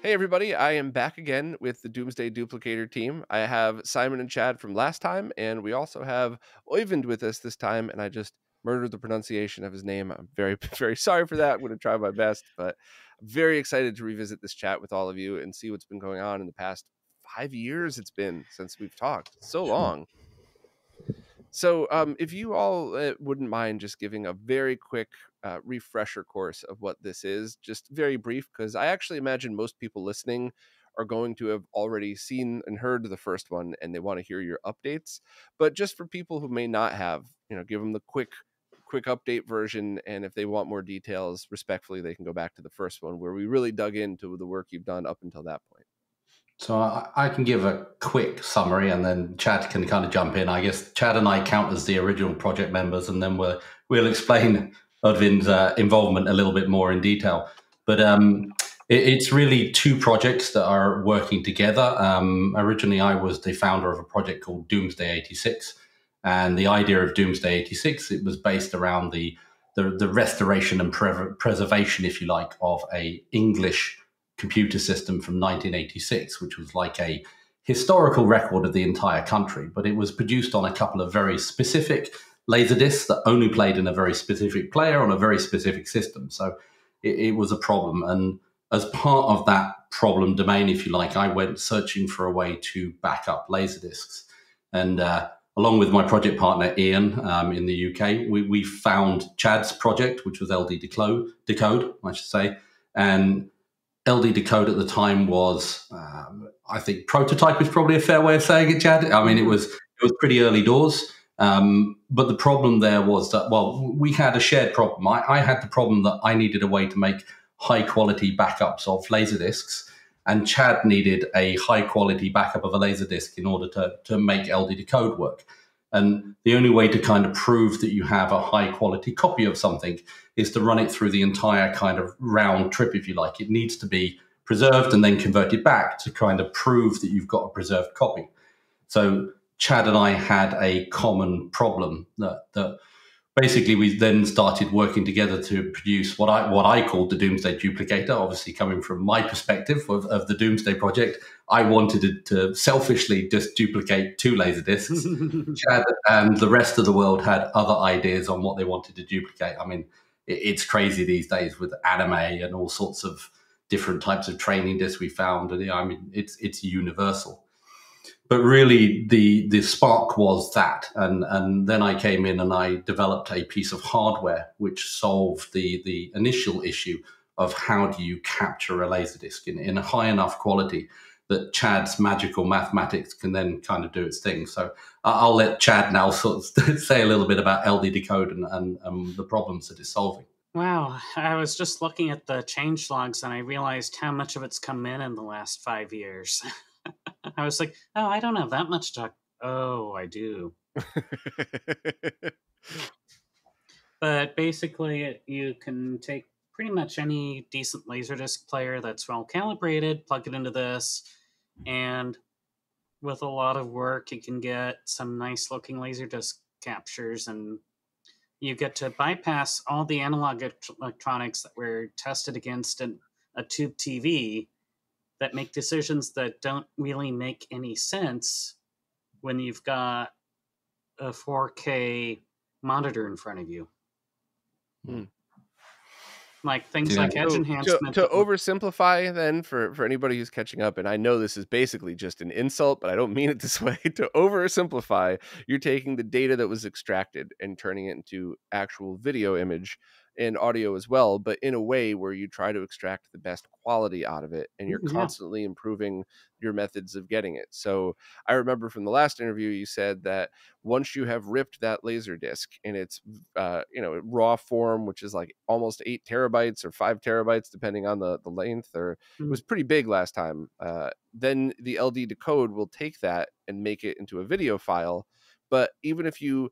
Hey everybody, I am back again with the Domesday Duplicator team. I have Simon and Chad from last time, and we also have Øyvind with us this time, and I just murdered the pronunciation of his name. I'm very, very sorry for that. I'm going to try my best, but I'm very excited to revisit this chat with all of you and see what's been going on in the past 5 years it's been since we've talked. So long. So if you all wouldn't mind just giving a very quick refresher course of what this is, just very brief, because I actually imagine most people listening are going to have already seen and heard the first one and they want to hear your updates. But just for people who may not have, give them the quick update version. And if they want more details, respectfully, they can go back to the first one where we really dug into the work you've done up until that point. So I can give a quick summary and then Chad can kind of jump in. I guess Chad and I count as the original project members, and then we'll explain Øyvind's involvement a little bit more in detail. But it's really two projects that are working together. Originally, I was the founder of a project called Domesday 86. And the idea of Domesday 86, it was based around the restoration and preservation, if you like, of a English computer system from 1986, which was like a historical record of the entire country, but it was produced on a couple of very specific laserdiscs that only played in a very specific player on a very specific system. So it was a problem. And as part of that problem domain, if you like, I went searching for a way to back up laserdiscs. And along with my project partner, Ian, in the UK, we found Chad's project, which was LD Decode, I should say. And LD Decode at the time was, I think, prototype is probably a fair way of saying it, Chad. I mean, it was pretty early doors. But the problem there was that, well, we had a shared problem. I had the problem that I needed a way to make high-quality backups of laserdiscs, and Chad needed a high-quality backup of a laserdisc in order to make LD Decode work. And the only way to kind of prove that you have a high-quality copy of something is to run it through the entire kind of round trip, if you like. It needs to be preserved and then converted back to kind of prove that you've got a preserved copy. So Chad and I had a common problem that basically we then started working together to produce what I called the Domesday Duplicator. Obviously, coming from my perspective of the Domesday project, I wanted to selfishly just duplicate two laserdiscs. Chad and the rest of the world had other ideas on what they wanted to duplicate. I mean, it's crazy these days with anime and all sorts of different types of training discs we found. And I mean, it's universal. But really, the spark was that. And then I came in and I developed a piece of hardware which solved the initial issue of how do you capture a laserdisc in a high enough quality that Chad's magical mathematics can then kind of do its thing. So I'll let Chad now sort of say a little bit about LD Decode and the problems that it's solving. Wow, I was just looking at the change logs and I realized how much of it's come in the last 5 years. I was like, oh, I don't have that much to talk. Oh, I do. But basically, you can take pretty much any decent Laserdisc player that's well calibrated, plug it into this, and with a lot of work, you can get some nice looking Laserdisc captures, and you get to bypass all the analog electronics that were tested against a tube TV that make decisions that don't really make any sense when you've got a 4K monitor in front of you. Like things like edge enhancement. To oversimplify then for anybody who's catching up, and I know this is basically just an insult, but I don't mean it this way. To oversimplify, you're taking the data that was extracted and turning it into actual video image and audio as well, but in a way where you try to extract the best quality out of it, and you're constantly improving your methods of getting it. So I remember from the last interview, you said that once you have ripped that laser disc in its raw form, which is like almost 8 terabytes or 5 terabytes, depending on the length, or it was pretty big last time, then the LD Decode will take that and make it into a video file. But even if you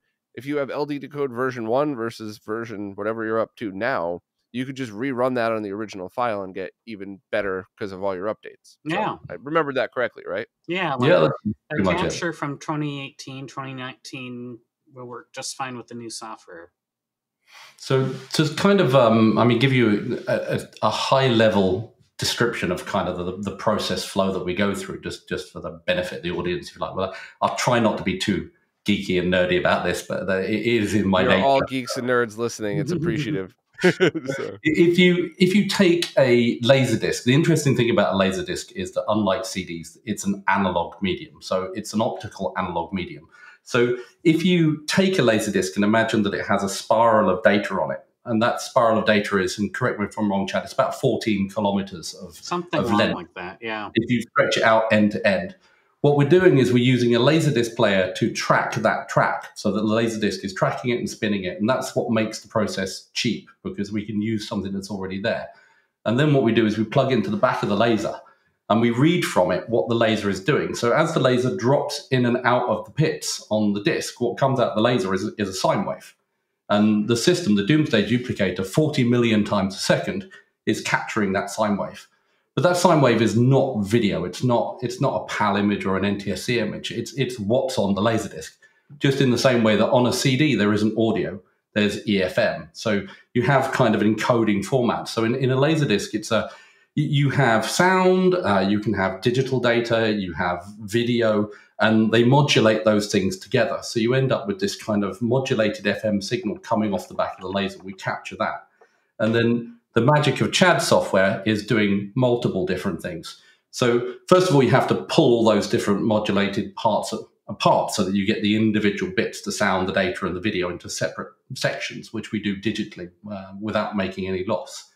have LD Decode version 1 versus version whatever you're up to now, you could just rerun that on the original file and get even better because of all your updates. Yeah. So I remembered that correctly, right? Yeah. Like a capture from 2018, 2019 will work just fine with the new software. So to kind of, give you a high level description of kind of the process flow that we go through, just for the benefit of the audience, if you like. Well, I'll try not to be too geeky and nerdy about this, but it is in my You're nature. all geeks and nerds listening. It's appreciative. So. If you take a LaserDisc, the interesting thing about a LaserDisc is that unlike CDs, it's an analog medium. So it's an optical analog medium. So if you take a LaserDisc and imagine that it has a spiral of data on it, and that spiral of data is, and correct me if I'm wrong, Chad, it's about 14 kilometers of something of length. like that, yeah. If you stretch it out end to end, what we're doing is we're using a LaserDisc player to track that track, so that the LaserDisc is tracking it and spinning it, and that's what makes the process cheap, because we can use something that's already there. And then what we do is we plug into the back of the laser, and we read from it what the laser is doing. So as the laser drops in and out of the pits on the disc, what comes out of the laser is a sine wave. And the system, the Domesday Duplicator, 40 million times a second, is capturing that sine wave. But that sine wave is not video. It's not a PAL image or an NTSC image. It's what's on the LaserDisc. Just in the same way that on a CD there isn't audio, there's EFM. So you have kind of an encoding format. So in a LaserDisc, you have sound, you can have digital data, you have video, and they modulate those things together. So you end up with this kind of modulated FM signal coming off the back of the laser. We capture that. And then the magic of Chad's software is doing multiple different things. So first of all, you have to pull all those different modulated parts apart so that you get the individual bits, the sound, the data, and the video into separate sections, which we do digitally without making any loss.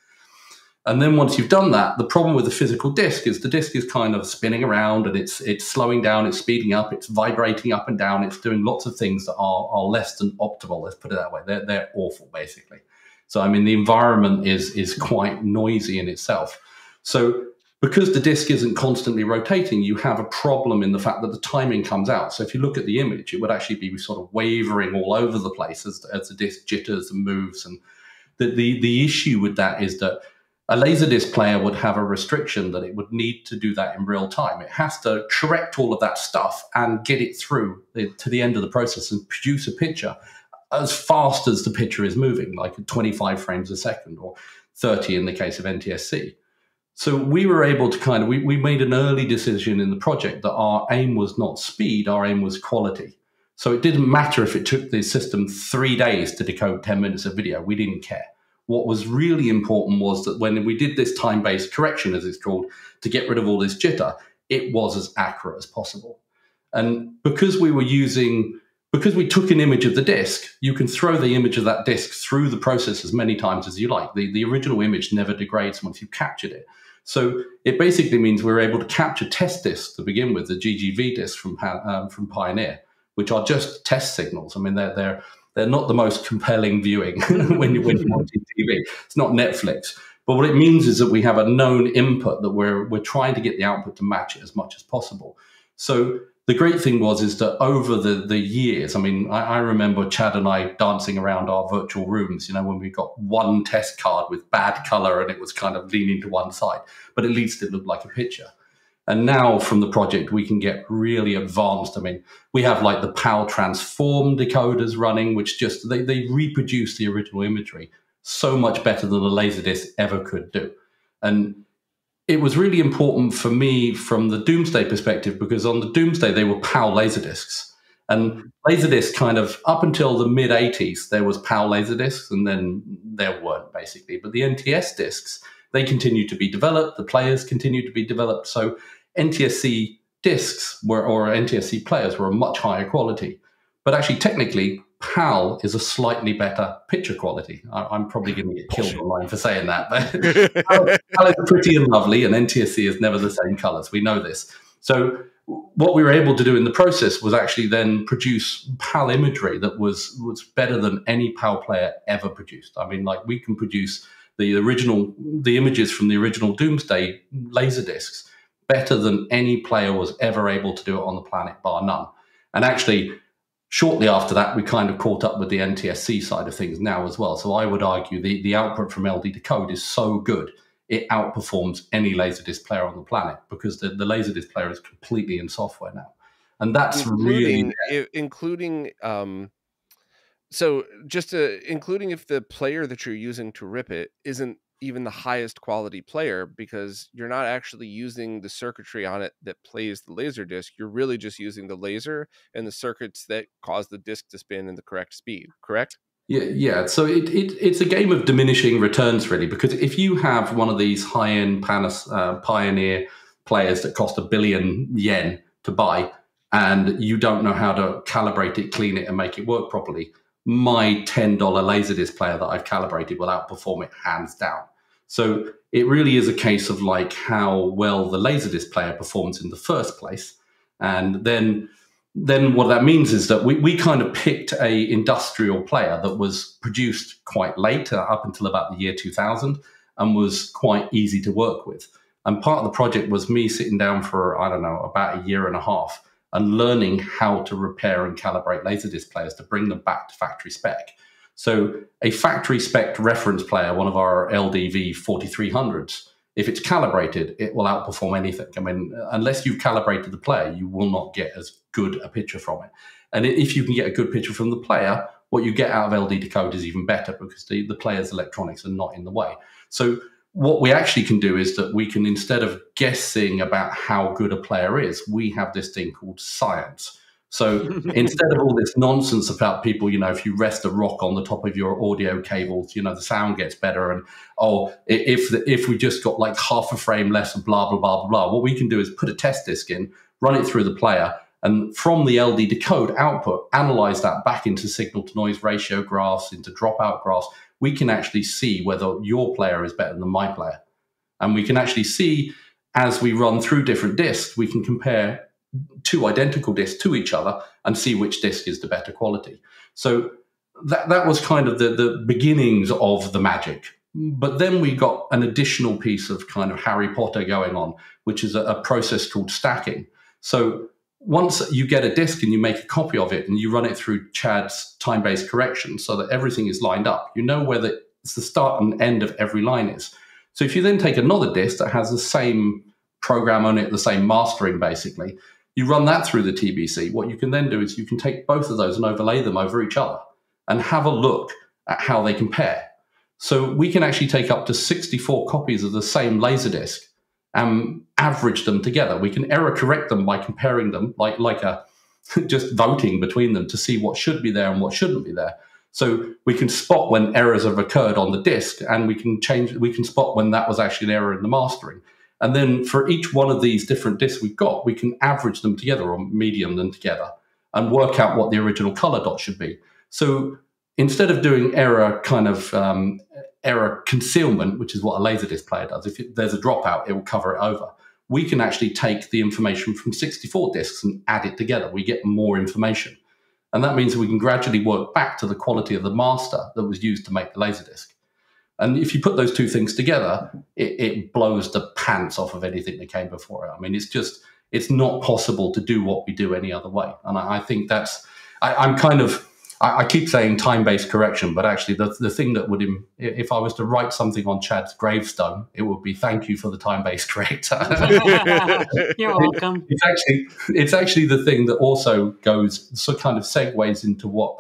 And then once you've done that, the problem with the physical disc is the disc is kind of spinning around, and it's slowing down, it's speeding up, it's vibrating up and down, it's doing lots of things that are less than optimal, let's put it that way. They're awful, basically. So, I mean, the environment is quite noisy in itself. So because the disc isn't constantly rotating, you have a problem in the fact that the timing comes out. So if you look at the image, it would actually be sort of wavering all over the place as the disc jitters and moves. And the issue with that is that a LaserDisc player would have a restriction that it would need to do that in real time. It has to correct all of that stuff and get it through to the end of the process and produce a picture as fast as the picture is moving, like 25 frames a second or 30 in the case of NTSC. So we were able to we made an early decision in the project that our aim was not speed, our aim was quality. So it didn't matter if it took the system 3 days to decode 10 minutes of video, we didn't care. What was really important was that when we did this time-based correction, as it's called, to get rid of all this jitter, it was as accurate as possible. And because we took an image of the disc, you can throw the image of that disc through the process as many times as you like. The original image never degrades once you've captured it. So it basically means we're able to capture test discs to begin with, the GGV discs from Pioneer, which are just test signals. I mean, they're not the most compelling viewing when you're watching TV. It's not Netflix. But what it means is that we have a known input that we're trying to get the output to match it as much as possible. So the great thing is that over the years, I mean, I remember Chad and I dancing around our virtual rooms, when we got one test card with bad color and it was kind of leaning to one side, but at least it looked like a picture. And now from the project, we can get really advanced. I mean, we have like the PAL transform decoders running, which just, they reproduce the original imagery so much better than a LaserDisc ever could do. And it was really important for me from the Domesday perspective, because on the Domesday, they were PAL LaserDiscs. And LaserDisc kind of, up until the mid-80s, there was PAL LaserDiscs, and then there weren't, basically. But the NTS discs, they continued to be developed, the players continued to be developed. So NTSC discs or NTSC players were a much higher quality. But actually, technically, PAL is a slightly better picture quality. I'm probably going to get killed online for saying that. But PAL is pretty and lovely, and NTSC is never the same colors. We know this. So what we were able to do in the process was actually then produce PAL imagery that was better than any PAL player ever produced. I mean, like, we can produce the images from the original Domesday LaserDiscs better than any player was ever able to do it on the planet, bar none. And actually, shortly after that, we kind of caught up with the NTSC side of things now as well. So I would argue the output from LD Decode is so good, it outperforms any LaserDisc player on the planet, because the LaserDisc player is completely in software now. And that's including so just including if the player that you're using to rip it isn't even the highest quality player, because you're not actually using the circuitry on it that plays the laser disc. You're really just using the laser and the circuits that cause the disc to spin in the correct speed, correct? Yeah. So it's a game of diminishing returns, really, because if you have one of these high-end Pioneer players that cost $1 billion yen to buy, and you don't know how to calibrate it, clean it, and make it work properly, my $10 LaserDisc player that I've calibrated will outperform it hands down. So it really is a case of like how well the LaserDisc player performs in the first place, and then what that means is that we kind of picked a industrial player that was produced quite late, up until about the year 2000, and was quite easy to work with. And part of the project was me sitting down for, I don't know, about a year and a half and learning how to repair and calibrate LaserDisc players to bring them back to factory spec. So a factory spec reference player, one of our LDV 4300s, if it's calibrated, it will outperform anything. I mean, unless you've calibrated the player, you will not get as good a picture from it. And if you can get a good picture from the player, what you get out of LD Decode is even better, because the player's electronics are not in the way. So what we actually can do is that we can, instead of guessing about how good a player is, we have this thing called science. So instead of all this nonsense about people, if you rest a rock on the top of your audio cables, the sound gets better. And, if we just got like half a frame less and blah, blah, blah, blah, blah, what we can do is put a test disc in, run it through the player, and from the LD Decode output, analyze that back into signal to noise ratio graphs, into dropout graphs. We can actually see whether your player is better than my player. And we can actually see, as we run through different discs, we can compare two identical discs to each other and see which disc is the better quality. So that was kind of the beginnings of the magic. But then we got an additional piece of kind of Harry Potter going on, which is a process called stacking. So once you get a disc and you make a copy of it and you run it through Chad's time-based correction so that everything is lined up, you know where it's the start and end of every line is. So if you then take another disc that has the same program on it, the same mastering basically, you run that through the TBC. What you can then do is you can take both of those and overlay them over each other and have a look at how they compare. So we can actually take up to 64 copies of the same LaserDisc and average them together. We can error correct them by comparing them, like just voting between them to see what should be there and what shouldn't be there. So we can spot when errors have occurred on the disc, and we can spot when that was actually an error in the mastering. And then for each one of these different discs we've got, we can average them together or median them together and work out what the original color dot should be. So instead of doing error concealment, which is what a LaserDisc player does, if there's a dropout, it will cover it over. We can actually take the information from 64 discs and add it together. We get more information. And that means we can gradually work back to the quality of the master that was used to make the LaserDisc. And if you put those two things together, it blows the pants off of anything that came before it. I mean, it's not possible to do what we do any other way. And I think I keep saying time-based correction, but actually the thing that would, if I was to write something on Chad's gravestone, it would be "Thank you for the time-based corrector." You're welcome. It's actually the thing that also kind of segues into what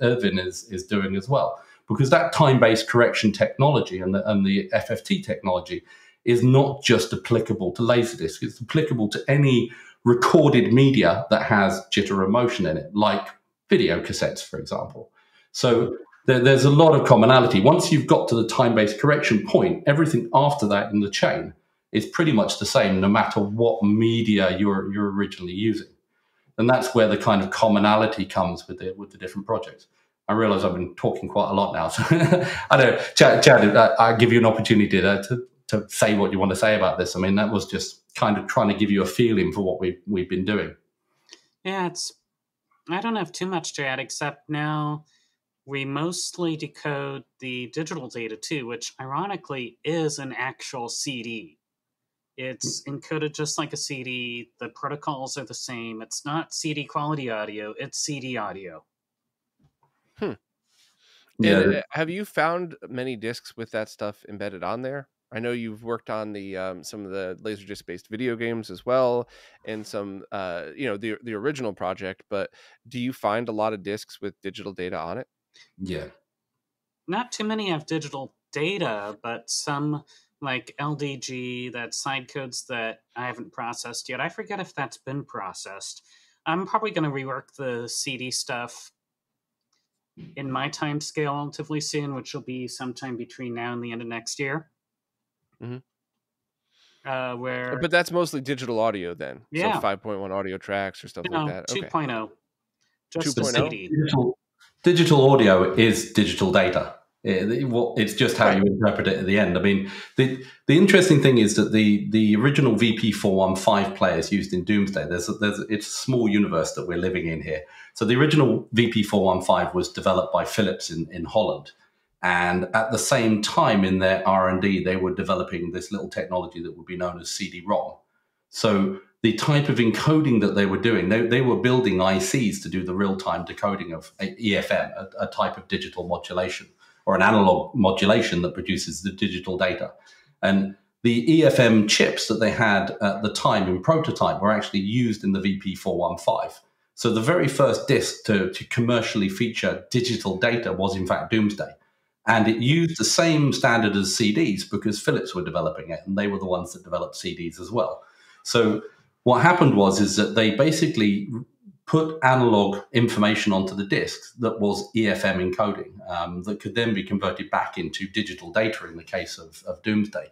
Øyvind is doing as well, because that time-based correction technology and the FFT technology is not just applicable to LaserDisc. It's applicable to any recorded media that has jitter and motion in it, like video cassettes, for example. So there's a lot of commonality. Once you've got to the time-based correction point, everything after that in the chain is pretty much the same, no matter what media you're originally using. And that's where the kind of commonality comes with the different projects. I realize I've been talking quite a lot now, so I don't know, Chad, I'll give you an opportunity to say what you want to say about this. I mean, that was just kind of trying to give you a feeling for what we've been doing. Yeah, I don't have too much to add, except now we mostly decode the digital data too, which ironically is an actual CD. It's encoded just like a CD. The protocols are the same. It's not CD quality audio, it's CD audio. Yeah. And have you found many discs with that stuff embedded on there? I know you've worked on the some of the LaserDisc based video games as well, and some the original project. But do you find a lot of discs with digital data on it? Yeah. Not too many have digital data, but some like LDG, that side codes that I haven't processed yet. I forget if that's been processed. I'm probably going to rework the CD stuff in my time scale relatively soon, which will be sometime between now and the end of next year. Mm-hmm. Where, but that's mostly digital audio then. yeah, So 5.1 audio tracks or stuff like that. Okay. 2.0, just the 2.0? CD. Digital audio is digital data. It's just how Right. you interpret it at the end. I mean, the interesting thing is that the original VP415 players used in Doomsday, it's a small universe that we're living in here. So the original VP415 was developed by Philips in Holland. And at the same time in their R&D, they were developing this little technology that would be known as CD-ROM. So the type of encoding that they were doing, they were building ICs to do the real-time decoding of EFM, a type of digital modulation, or an analog modulation that produces the digital data. And the EFM chips that they had at the time in prototype were actually used in the VP415. So the very first disc to commercially feature digital data was in fact Doomsday. And it used the same standard as CDs because Philips were developing it, and they were the ones that developed CDs as well. So what happened is that they basically put analog information onto the discs that was EFM encoding that could then be converted back into digital data in the case of Doomsday.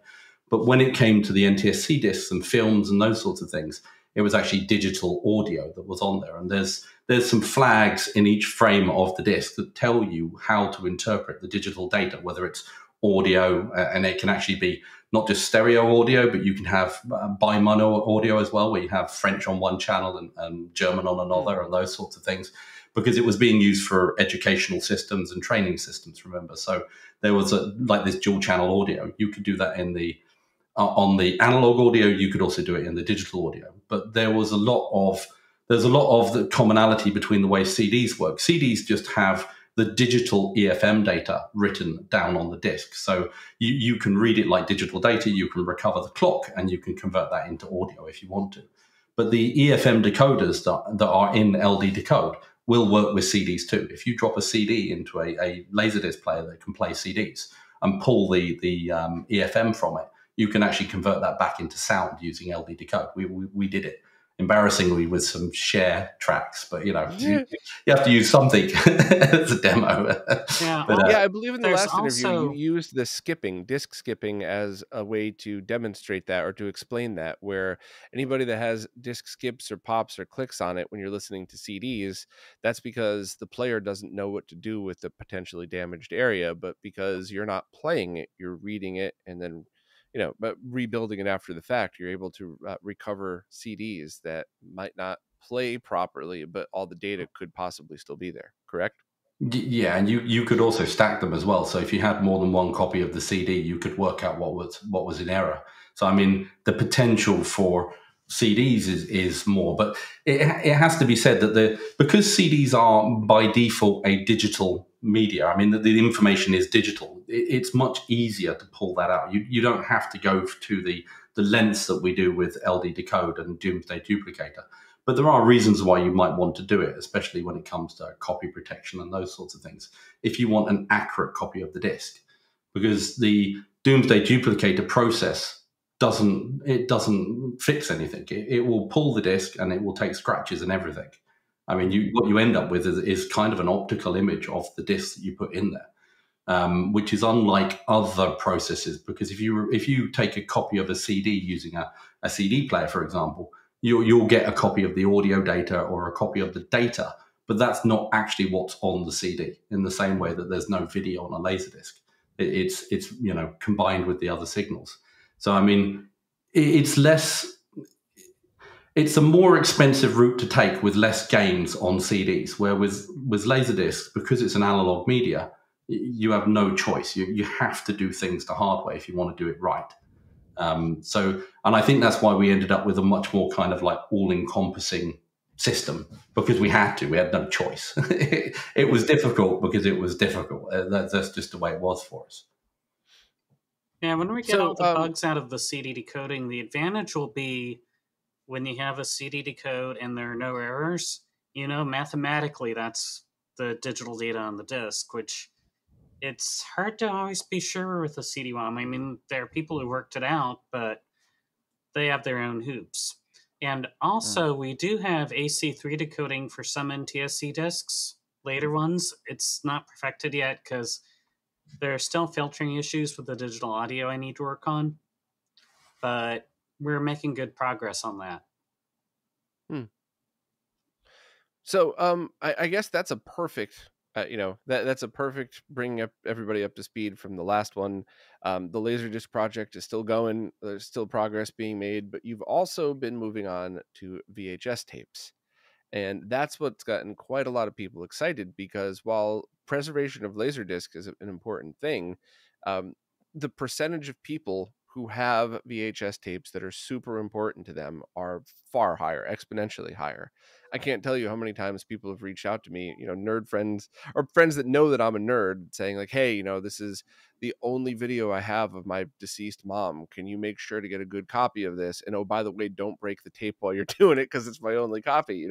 But when it came to the NTSC discs and films and those sorts of things, it was actually digital audio that was on there. And there's some flags in each frame of the disc that tell you how to interpret the digital data, whether it's audio, and it can actually be not just stereo audio, but you can have bi-mono audio as well, where you have French on one channel and German on another, and those sorts of things, because it was being used for educational systems and training systems, remember? So there was like this dual channel audio. You could do that in the on the analog audio. You could also do it in the digital audio. But there's a lot of the commonality between the way CDs work. CDs just have the digital EFM data written down on the disc. So you can read it like digital data, you can recover the clock, and you can convert that into audio if you want to. But the EFM decoders that are in LD Decode will work with CDs too. If you drop a CD into a LaserDisc player that can play CDs and pull the EFM from it, you can actually convert that back into sound using LD Decode. We did it embarrassingly with some share tracks, but you have to use something as a demo. Yeah, But, I believe in the last interview also you used the disc skipping as a way to demonstrate that or to explain that, where anybody that has disc skips or pops or clicks on it when you're listening to CDs, that's because the player doesn't know what to do with the potentially damaged area, but because you're not playing it, you're reading it, and then but rebuilding it after the fact, you're able to recover CDs that might not play properly, but all the data could possibly still be there. Correct? Yeah, and you could also stack them as well. So if you had more than one copy of the CD, you could work out what was in error. So I mean, the potential for CDs is more, but it has to be said that because CDs are by default a digital media. I mean, the information is digital. It's much easier to pull that out. You don't have to go to the lengths that we do with LD Decode and Domesday Duplicator. But there are reasons why you might want to do it, especially when it comes to copy protection and those sorts of things. If you want an accurate copy of the disk, because the Domesday Duplicator process doesn't fix anything. It will pull the disk and it will take scratches and everything. I mean, what you end up with is kind of an optical image of the disk that you put in there, which is unlike other processes. Because if you take a copy of a CD using a CD player, for example, you'll get a copy of the audio data or a copy of the data, but that's not actually what's on the CD. In the same way that there's no video on a LaserDisc, it's combined with the other signals. So I mean, it's a more expensive route to take with less gains on CDs. Where with LaserDisc, because it's an analog media, you have no choice. You have to do things the hard way if you want to do it right. And I think that's why we ended up with a much more kind of like all-encompassing system, because we had no choice. It was difficult because it was difficult. That's just the way it was for us. Yeah, when we get all the bugs out of the CD decoding, the advantage will be when you have a CD decode and there are no errors, mathematically that's the digital data on the disk, which it's hard to always be sure with the CD-ROM. I mean, there are people who worked it out, but they have their own hoops. And also, we do have AC3 decoding for some NTSC discs. Later ones, it's not perfected yet because there are still filtering issues with the digital audio I need to work on. But we're making good progress on that. So, I guess that's a perfect, that's a perfect bringing up everybody up to speed from the last one. The LaserDisc project is still going. There's still progress being made, but you've also been moving on to VHS tapes. And that's what's gotten quite a lot of people excited, because while preservation of Laserdisc is an important thing, um, the percentage of people who have VHS tapes that are super important to them are far higher, exponentially higher. I can't tell you how many times people have reached out to me, nerd friends or friends that know that I'm a nerd, saying like, hey, this is the only video I have of my deceased mom. Can you make sure to get a good copy of this? And oh, by the way, don't break the tape while you're doing it, because it's my only copy.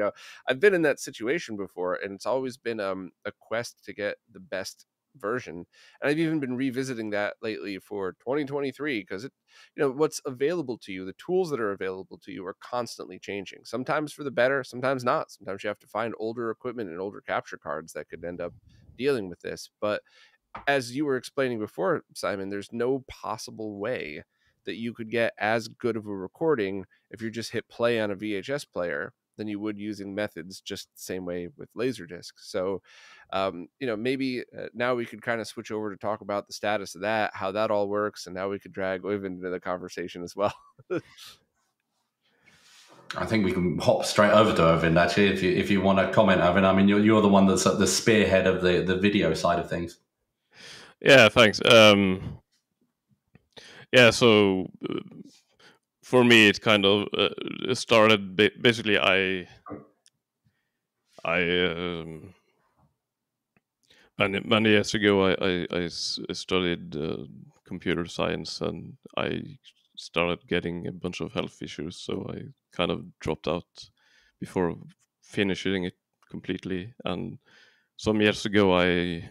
I've been in that situation before, and it's always been a quest to get the best version. And I've even been revisiting that lately for 2023, because what's available to you, the tools that are available to you, are constantly changing, sometimes for the better, sometimes not. Sometimes you have to find older equipment and older capture cards that could end up dealing with this. But as you were explaining before, Simon, there's no possible way that you could get as good of a recording if you just hit play on a VHS player than you would using methods just the same way with Laserdisc. So, maybe now we could kind of switch over to talk about the status of that, how that all works, and now we could drag Øyvind into the conversation as well. I think we can hop straight over to Øyvind, actually, if you want to comment, Øyvind. I mean, you're the one that's at the spearhead of the video side of things. Yeah, thanks. So for me, it kind of started. Basically, I many years ago, I studied computer science, and I started getting a bunch of health issues. So I kind of dropped out before finishing it completely. And some years ago, I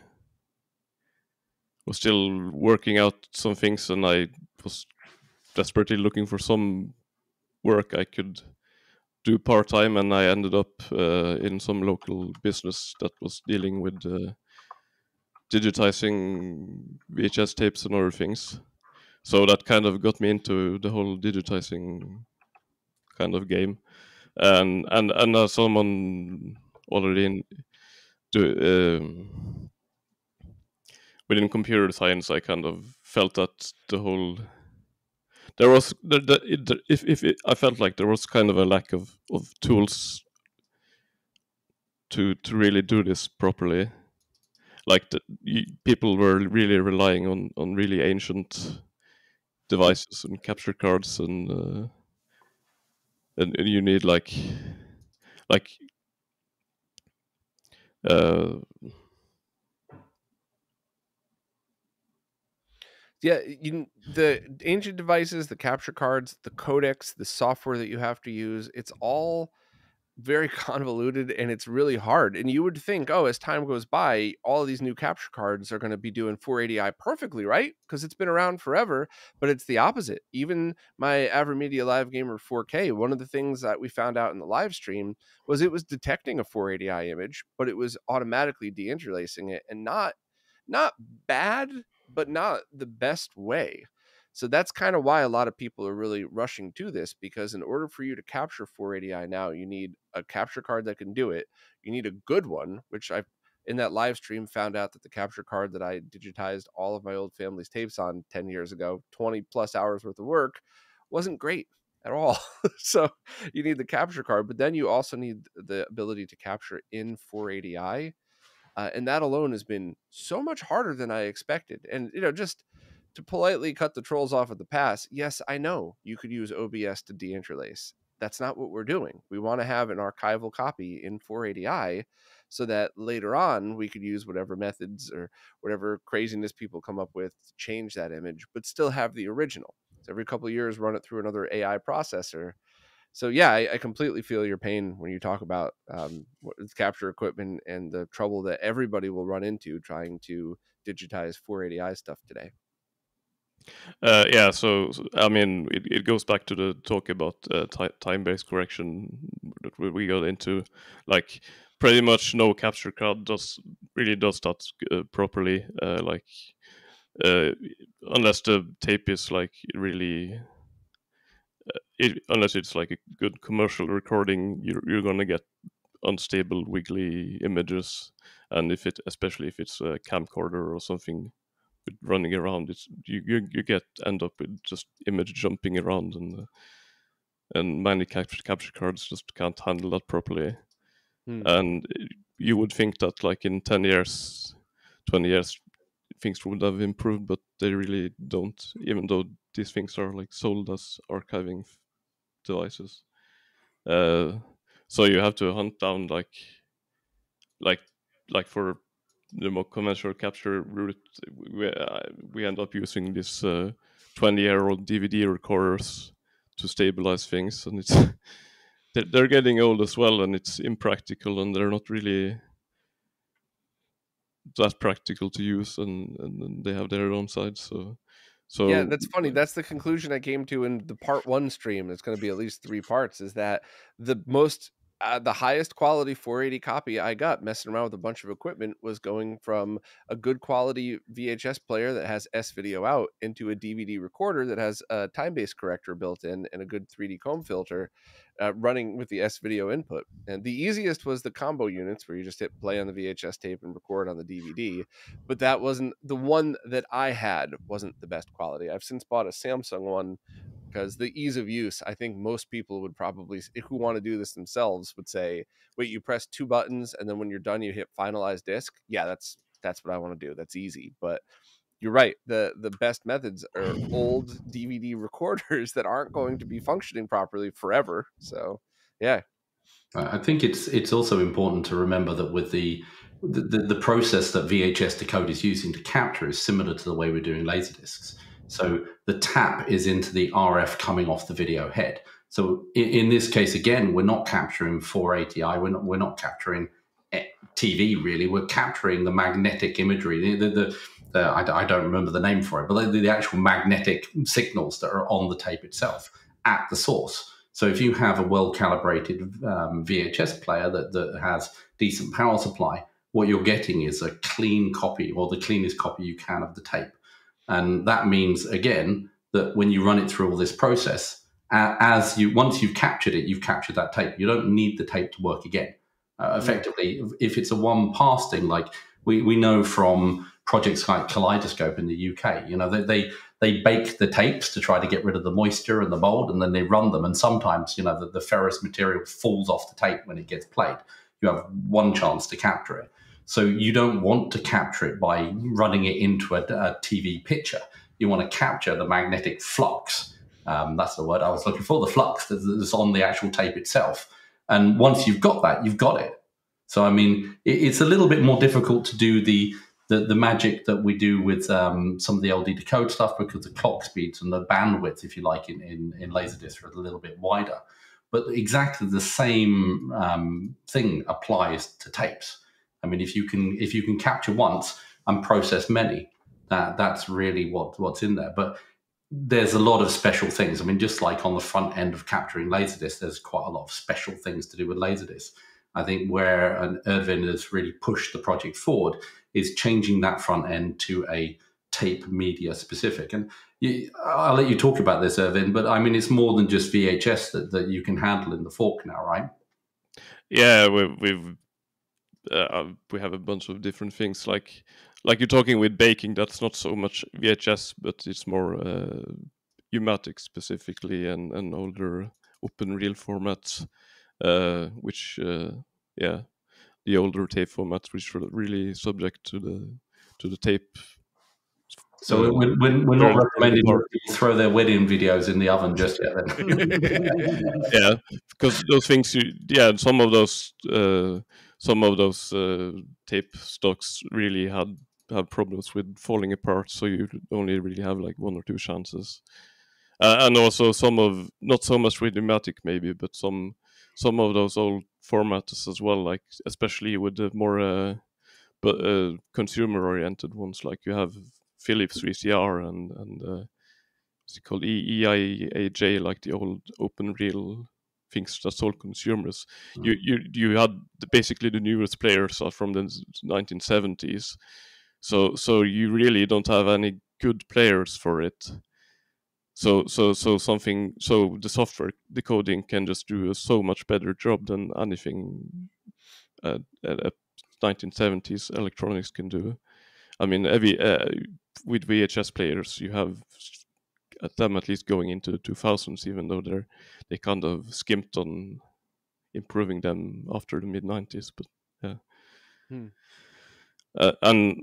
was still working out some things, and I was desperately looking for some work I could do part-time, and I ended up in some local business that was dealing with digitizing VHS tapes and other things. So that kind of got me into the whole digitizing kind of game. And as someone already within computer science, I kind of felt that the whole I felt like there was kind of a lack of tools to really do this properly. Like people were really relying on really ancient devices and capture cards, and you need like Yeah, the ancient devices, the capture cards, the codecs, the software that you have to use, it's all very convoluted, and it's really hard. And you would think, oh, as time goes by, all of these new capture cards are going to be doing 480i perfectly, right? Because it's been around forever. But it's the opposite. Even my AverMedia Live Gamer 4K, one of the things that we found out in the live stream was it was detecting a 480i image, but it was automatically deinterlacing it, and not bad, but not the best way. So that's kind of why a lot of people are really rushing to this, because in order for you to capture 480i now, you need a capture card that can do it. You need a good one, which I, in that live stream, found out that the capture card that I digitized all of my old family's tapes on 10 years ago, 20 plus hours worth of work, wasn't great at all. So you need the capture card, but then you also need the ability to capture in 480i. And that alone has been so much harder than I expected. And, just to politely cut the trolls off at the pass, yes, I know you could use OBS to deinterlace. That's not what we're doing. We want to have an archival copy in 480i so that later on we could use whatever methods or whatever craziness people come up with to change that image, but still have the original. So every couple of years, run it through another AI processor. So yeah, I completely feel your pain when you talk about capture equipment and the trouble that everybody will run into trying to digitized 480i stuff today. Yeah, so I mean, it goes back to the talk about time-based correction that we got into. Like, pretty much no capture card does that properly. Unless the tape is like really, unless it's like a good commercial recording, you're gonna get unstable, wiggly images, and especially if it's a camcorder or something running around, it's you end up with just image jumping around, and many capture cards just can't handle that properly. And you would think that like in 10 years, 20 years, things would have improved, but they really don't, even though these things are like sold as archiving devices. So you have to hunt down like for the more conventional capture route, we end up using this 20-year-old DVD recorders to stabilize things, and it's they're getting old as well, and it's impractical, and they're not really that practical to use, and they have their own sides. So yeah, that's funny. That's the conclusion I came to in the part 1 stream. It's going to be at least 3 parts. Is that the highest quality 480 copy I got messing around with a bunch of equipment was going from a good quality VHS player that has S-video out into a DVD recorder that has a time-based corrector built in and a good 3D comb filter running with the S-video input. And the easiest was the combo units where you just hit play on the VHS tape and record on the DVD. But that wasn't the one that I had, wasn't the best quality. I've since bought a Samsung one because the ease of use, I think most people would probably, who want to do this themselves, would say, wait, you press 2 buttons and then when you're done, you hit finalize disc. Yeah, that's what I want to do. That's easy. But you're right. The best methods are old DVD recorders that aren't going to be functioning properly forever. So, yeah. I think it's also important to remember that with the process that VHS Decode is using to capture is similar to the way we're doing laserdiscs. So the tap is into the RF coming off the video head. So in this case, again, we're not capturing 480i. We're not capturing TV really. We're capturing the magnetic imagery. I don't remember the name for it, but the actual magnetic signals that are on the tape itself at the source. So if you have a well-calibrated VHS player that has decent power supply, what you're getting is a clean copy, or the cleanest copy you can of the tape. And that means, again, that when you run it through all this process, once you've captured it, you've captured that tape. You don't need the tape to work again. Effectively, if it's a one-pass thing, like we know from projects like Kaleidoscope in the UK, they bake the tapes to try to get rid of the moisture and the mold, and then they run them. And sometimes, the ferrous material falls off the tape when it gets played. You have one chance to capture it. So you don't want to capture it by running it into a TV picture. You want to capture the magnetic flux. That's the word I was looking for, the flux that's on the actual tape itself. And once you've got that, you've got it. So, I mean, it's a little bit more difficult to do the magic that we do with some of the LD Decode stuff, because the clock speeds and the bandwidth, if you like, in LaserDisc are a little bit wider. But exactly the same thing applies to tapes. I mean, if you can capture once and process many, that's really what's in there. But there's a lot of special things. I mean, just like on the front end of capturing LaserDisc, there's quite a lot of special things to do with LaserDisc. I think where Øyvind has really pushed the project forward is changing that front end to a tape media specific. And I'll let you talk about this, Øyvind, but I mean, it's more than just VHS that you can handle in the fork now, right? Yeah, we have a bunch of different things. Like you're talking with baking, that's not so much VHS, but it's more U-matic specifically, and older open reel formats, which the older tape formats, which are really subject to the tape. So we're not recommending you throw their wedding videos in the oven just yet. Then. Yeah, because those things, some of those tape stocks really have problems with falling apart. So you only really have like 1 or 2 chances, and also not so much with pneumatic maybe, but some of those old formats as well, like especially with the more but consumer-oriented ones, like you have Philips VCR and what's it called, EIAJ, like the old open reel things that sold consumers. You had basically the newest players are from the 1970s, so you really don't have any good players for it. So the software decoding can just do a so much better job than anything 1970s electronics can do. I mean, with VHS players, you have them at least going into the 2000s, even though they kind of skimped on improving them after the mid 90s.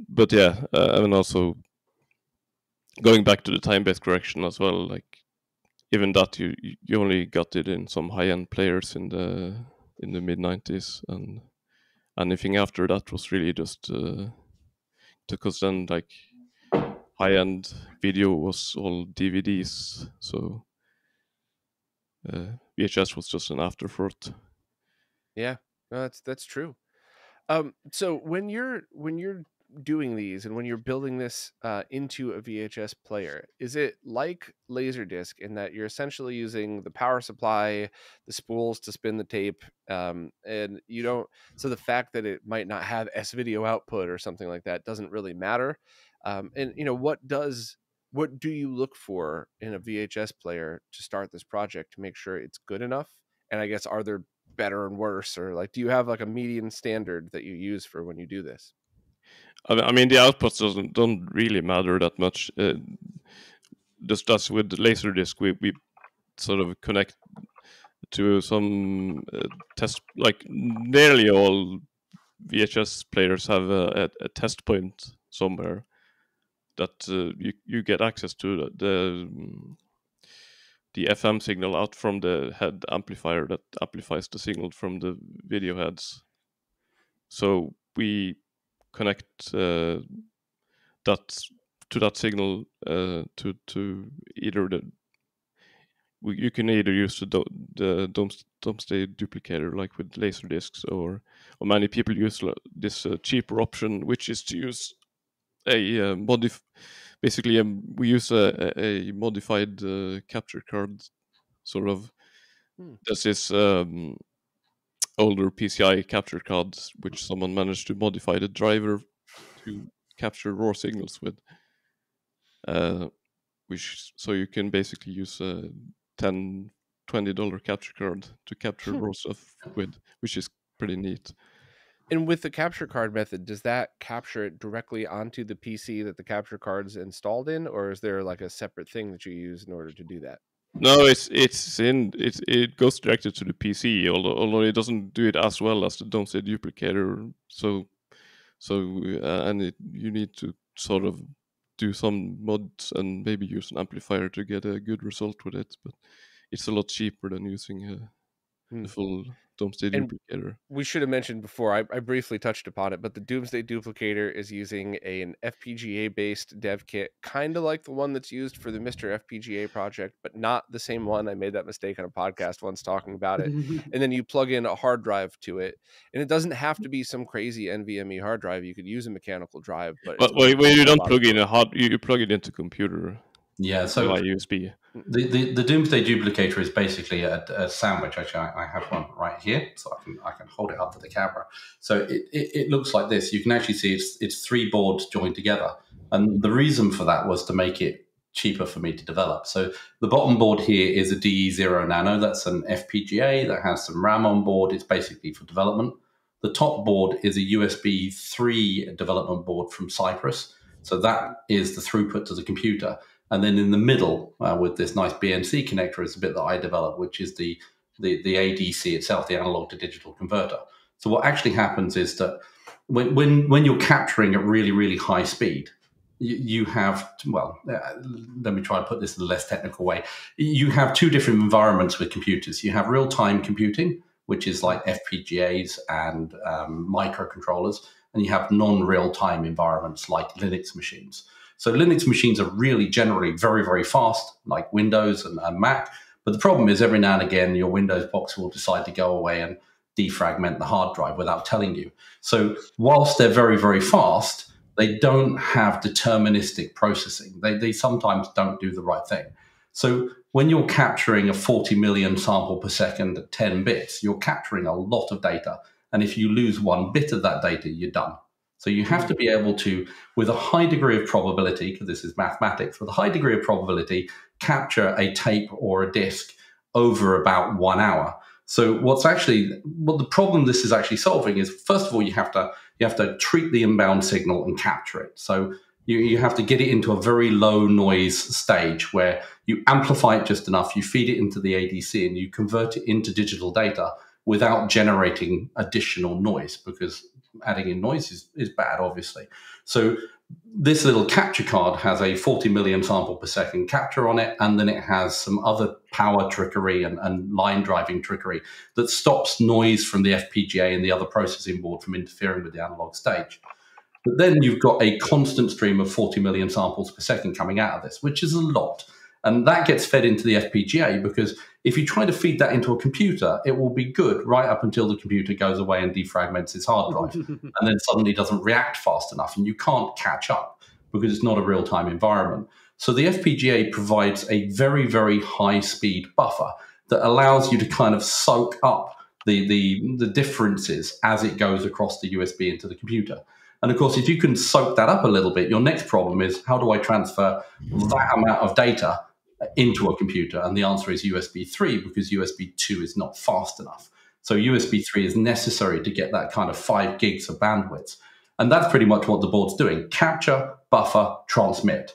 But yeah, and also going back to the time-based correction as well, like even that you only got it in some high-end players in the mid 90s, and anything after that was really just because then like high-end video was all DVDs, so VHS was just an afterthought. Yeah, no, that's true. So when you're doing these and when you're building this into a VHS player, is it like LaserDisc in that you're essentially using the power supply, the spools to spin the tape, and you don't, so the fact that it might not have S-video output or something like that doesn't really matter? And what do you look for in a VHS player to start this project to make sure it's good enough? And I guess, are there better and worse, or like, do you have like a median standard that you use for when you do this? I mean, the outputs don't really matter that much. Just as with LaserDisc, we sort of connect to some test. Like nearly all VHS players have a test point somewhere that you get access to the FM signal out from the head amplifier that amplifies the signal from the video heads. So we connect that to that signal to either you can either use the Domesday Duplicator like with LaserDiscs, or many people use this cheaper option, which is to use a basically we use a modified capture card, sort of. This is older PCI capture cards, which someone managed to modify the driver to capture raw signals with. So you can basically use a $10-20 capture card to capture raw stuff with, which is pretty neat. And with the capture card method, does that capture it directly onto the PC that the capture card's installed in, or is there like a separate thing that you use in order to do that? No, it goes directly to the PC, although it doesn't do it as well as the Domesday Duplicator. So you need to sort of do some mods and maybe use an amplifier to get a good result with it. But it's a lot cheaper than using the full Domesday Duplicator. We should have mentioned before, I briefly touched upon it, but the Domesday Duplicator is using an FPGA-based dev kit, kind of like the one that's used for the Mr. FPGA project, but not the same one. I made that mistake on a podcast once talking about it. And then you plug in a hard drive to it, and it doesn't have to be some crazy NVMe hard drive. You could use a mechanical drive, but when you don't plug in you plug it into computer. Yeah, so by USB. The Domesday Duplicator is basically a sandwich. Actually, I have one right here, so I can hold it up to the camera. So it looks like this. You can actually see it's 3 boards joined together, and the reason for that was to make it cheaper for me to develop. So the bottom board here is a DE0 Nano. That's an FPGA that has some RAM on board. It's basically for development. The top board is a USB 3 development board from Cypress. So that is the throughput to the computer. And then in the middle, with this nice BNC connector, is the bit that I developed, which is the ADC itself, the analog to digital converter. So what actually happens is that when you're capturing at really, really high speed, you have, let me try to put this in a less technical way. You have 2 different environments with computers. You have real-time computing, which is like FPGAs and microcontrollers, and you have non-real-time environments like Linux machines. So Linux machines are really generally very, very fast, like Windows and Mac. But the problem is every now and again, your Windows box will decide to go away and defragment the hard drive without telling you. So whilst they're very, very fast, they don't have deterministic processing. They sometimes don't do the right thing. So when you're capturing a 40 million sample per second at 10 bits, you're capturing a lot of data. And if you lose one bit of that data, you're done. So you have to be able to, with a high degree of probability, because this is mathematics, with a high degree of probability, capture a tape or a disk over about 1 hour. So what the problem this is actually solving is, first of all, you have to treat the inbound signal and capture it. So you have to get it into a very low noise stage where you amplify it just enough, you feed it into the ADC, and you convert it into digital data without generating additional noise, because adding in noise is bad, obviously. So this little capture card has a 40 million sample per second capture on it, and then it has some other power trickery and line driving trickery that stops noise from the FPGA and the other processing board from interfering with the analog stage. But then you've got a constant stream of 40 million samples per second coming out of this, which is a lot. And that gets fed into the FPGA, because if you try to feed that into a computer, it will be good right up until the computer goes away and defragments its hard drive, and then suddenly doesn't react fast enough, and you can't catch up because it's not a real-time environment. So the FPGA provides a very, very high-speed buffer that allows you to kind of soak up the differences as it goes across the USB into the computer. And of course, if you can soak that up a little bit, your next problem is, how do I transfer that amount of data into a computer? And the answer is USB 3, because USB 2 is not fast enough. So USB 3 is necessary to get that kind of 5 gigs of bandwidth. And that's pretty much what the board's doing: capture, buffer, transmit.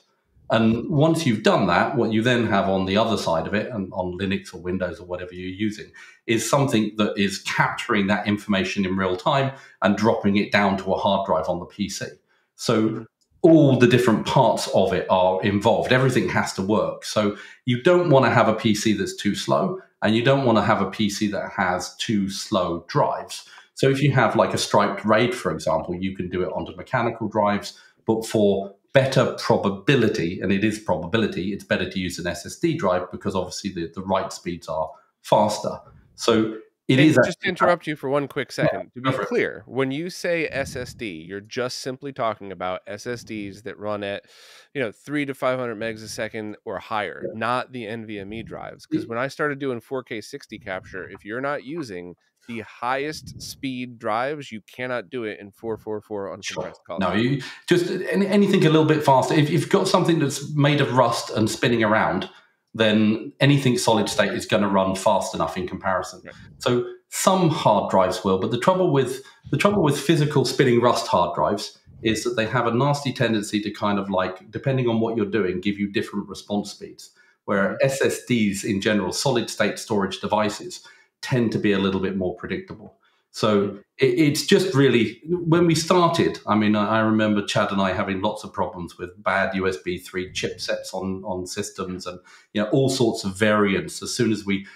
And once you've done that, what you then have on the other side of it, and on Linux or Windows or whatever you're using, is something that is capturing that information in real time and dropping it down to a hard drive on the PC. So all the different parts of it are involved. Everything has to work. So you don't want to have a PC that's too slow, and you don't want to have a PC that has too slow drives. So if you have like a striped RAID, for example, you can do it onto mechanical drives, but for better probability, and it is probability, it's better to use an SSD drive, because obviously the write speeds are faster. So it is just to interrupt you for one quick second. To be clear, when you say SSD, you're just simply talking about SSDs that run at 300 to 500 megs a second or higher, not the NVMe drives. Because when I started doing 4K 60 capture, if you're not using the highest speed drives, you cannot do it in 444 uncompressed color. No, you just anything a little bit faster. If you've got something that's made of rust and spinning around, then anything solid state is going to run fast enough in comparison. Right. So some hard drives will, but the trouble with physical spinning rust hard drives is that they have a nasty tendency to kind of, like, depending on what you're doing, give you different response speeds. Where SSDs in general, solid state storage devices, tend to be a little bit more predictable. So it's just really, when we started, I mean, I remember Chad and I having lots of problems with bad USB 3 chipsets on systems, and all sorts of variants. As soon as we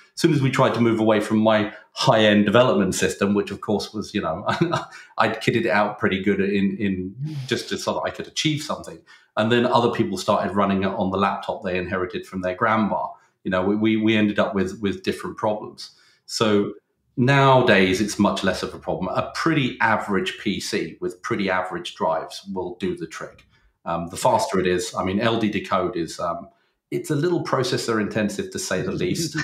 tried to move away from my high-end development system, which of course was, I'd kitted it out pretty good in just so that I could achieve something, and then other people started running it on the laptop they inherited from their grandma. We ended up with different problems. So nowadays, it's much less of a problem. A pretty average PC with pretty average drives will do the trick. The faster it is, I mean, LD Decode is, it's a little processor intensive, to say the least.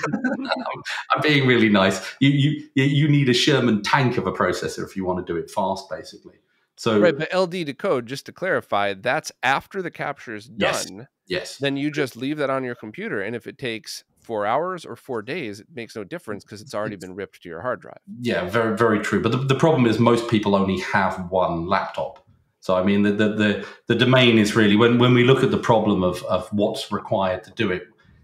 I'm being really nice. You need a Sherman tank of a processor if you want to do it fast, basically. So, right, but LD Decode, just to clarify, that's after the capture is done. Yes. Then you just leave that on your computer, and if it takes 4 hours or 4 days, it makes no difference, because it's already been ripped to your hard drive. Yeah, very, very true. But the problem is, most people only have one laptop. So, I mean, the domain is really, when we look at the problem of what's required to do it,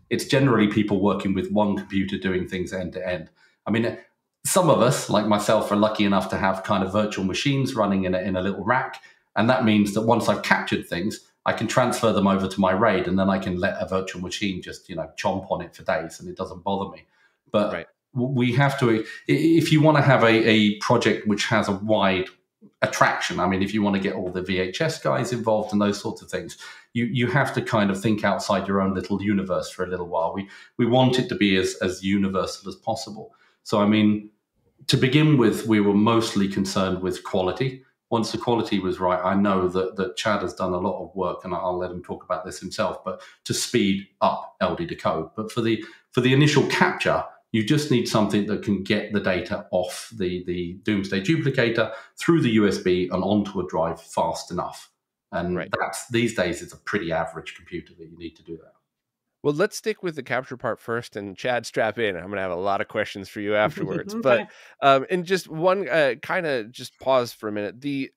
it's generally people working with one computer doing things end to end. I mean, some of us, like myself, are lucky enough to have kind of virtual machines running in a little rack. And that means that once I've captured things, I can transfer them over to my RAID, and then I can let a virtual machine just, chomp on it for days, and it doesn't bother me. But we have to, if you want to have a project which has a wide attraction, I mean, if you want to get all the VHS guys involved and those sorts of things, you have to kind of think outside your own little universe for a little while. We want it to be as universal as possible. So, I mean, to begin with, we were mostly concerned with quality. Once the quality was right, I know that Chad has done a lot of work, and I'll let him talk about this himself, but to speed up LD Decode. But for the initial capture, you just need something that can get the data off the Domesday Duplicator through the USB and onto a drive fast enough. And that's, these days, it's a pretty average computer that you need to do that. Well, let's stick with the capture part first, and Chad, strap in. I'm going to have a lot of questions for you afterwards. Okay. But and just one kind of just pause for a minute. The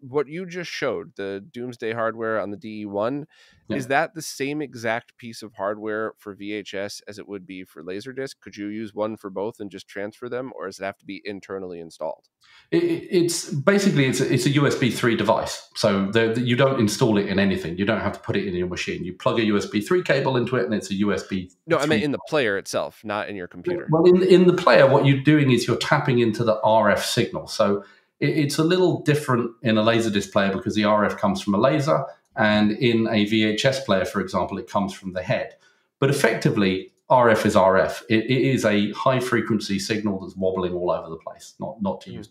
what you just showed, the Domesday hardware on the DE1, is that the same exact piece of hardware for VHS as it would be for LaserDisc? Could you use one for both and just transfer them, or does it have to be internally installed? It's basically it's a USB 3 device, so you don't install it in anything. You don't have to put it in your machine. You plug a USB 3 cable into it, and it's a USB. No, I meant in the player itself, not in your computer. Well, in the player, what you're doing is you're tapping into the RF signal. So it's a little different in a LaserDisc player because the RF comes from a laser, and in a VHS player, for example, it comes from the head. But effectively, RF is RF. It is a high-frequency signal that's wobbling all over the place. Not to use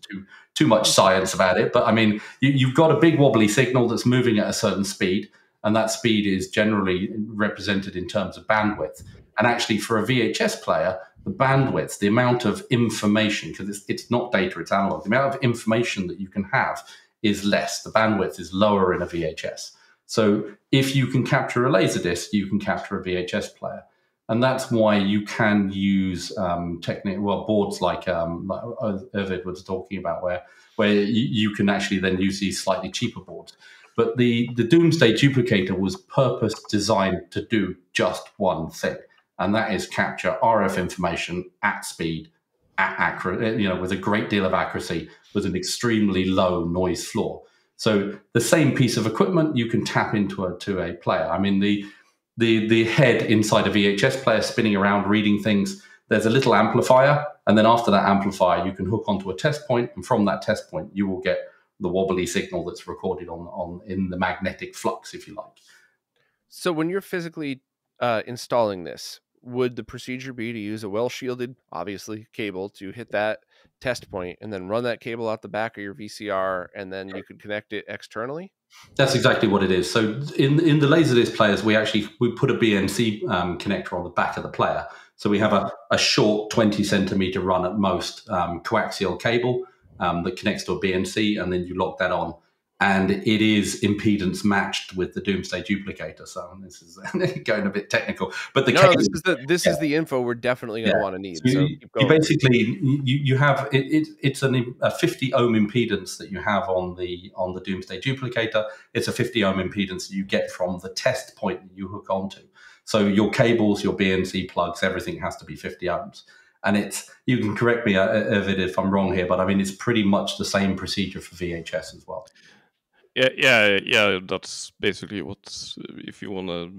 too much science about it, but I mean, you've got a big wobbly signal that's moving at a certain speed, and that speed is generally represented in terms of bandwidth. And actually, for a VHS player, the bandwidth, the amount of information, because it's not data, it's analog, the amount of information that you can have is less. The bandwidth is lower in a VHS. So if you can capture a LaserDisc, you can capture a VHS player. And that's why you can use boards like Øyvind was talking about, where you can actually then use these slightly cheaper boards. But the Domesday Duplicator was purpose designed to do just one thing, and that is capture RF information at speed, with a great deal of accuracy, with an extremely low noise floor. So the same piece of equipment you can tap into a player. I mean, the head inside a VHS player spinning around, reading things, there's a little amplifier, and then after that amplifier, you can hook onto a test point, and from that test point, you will get the wobbly signal that's recorded in the magnetic flux, if you like. So when you're physically installing this, would the procedure be to use a well-shielded, obviously, cable to hit that test point and then run that cable out the back of your VCR, and then you could connect it externally? That's exactly what it is. So in the LaserDisc players, we put a BNC connector on the back of the player. So we have a short 20 centimeter run at most coaxial cable that connects to a BNC, and then you lock that on. And it is impedance matched with the Domesday Duplicator. So this is going a bit technical, but this is the info we're definitely going to want to need. So you basically you have it's a 50 ohm impedance that you have on the Domesday Duplicator. It's a 50 ohm impedance that you get from the test point that you hook onto. So your cables, your BNC plugs, everything has to be 50 ohms. And you can correct me if I'm wrong here, but I mean it's pretty much the same procedure for VHS as well. Yeah. That's basically if you want to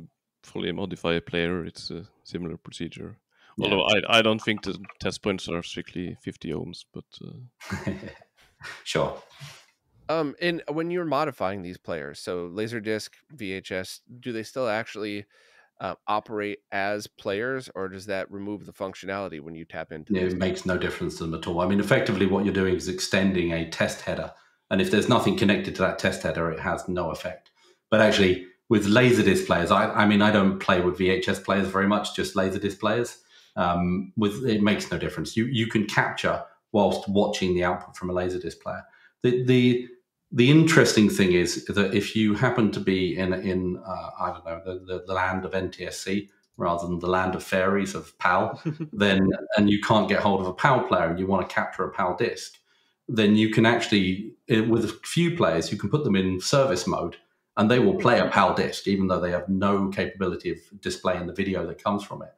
fully modify a player, it's a similar procedure. Yeah. Although I don't think the test points are strictly 50 ohms, but sure. And when you're modifying these players, so LaserDisc, VHS, do they still actually operate as players, or does that remove the functionality when you tap into it makes no difference to them at all. I mean, effectively what you're doing is extending a test header. And if there's nothing connected to that test header, it has no effect. But actually, with LaserDisc players, I mean, I don't play with VHS players very much, just LaserDisc players. It makes no difference. You can capture whilst watching the output from a LaserDisc player. The interesting thing is that if you happen to be in I don't know, the land of NTSC rather than the land of fairies of PAL, and you can't get hold of a PAL player and you want to capture a PAL disc, then you can actually, with a few players, you can put them in service mode and they will play a PAL disc, even though they have no capability of displaying the video that comes from it.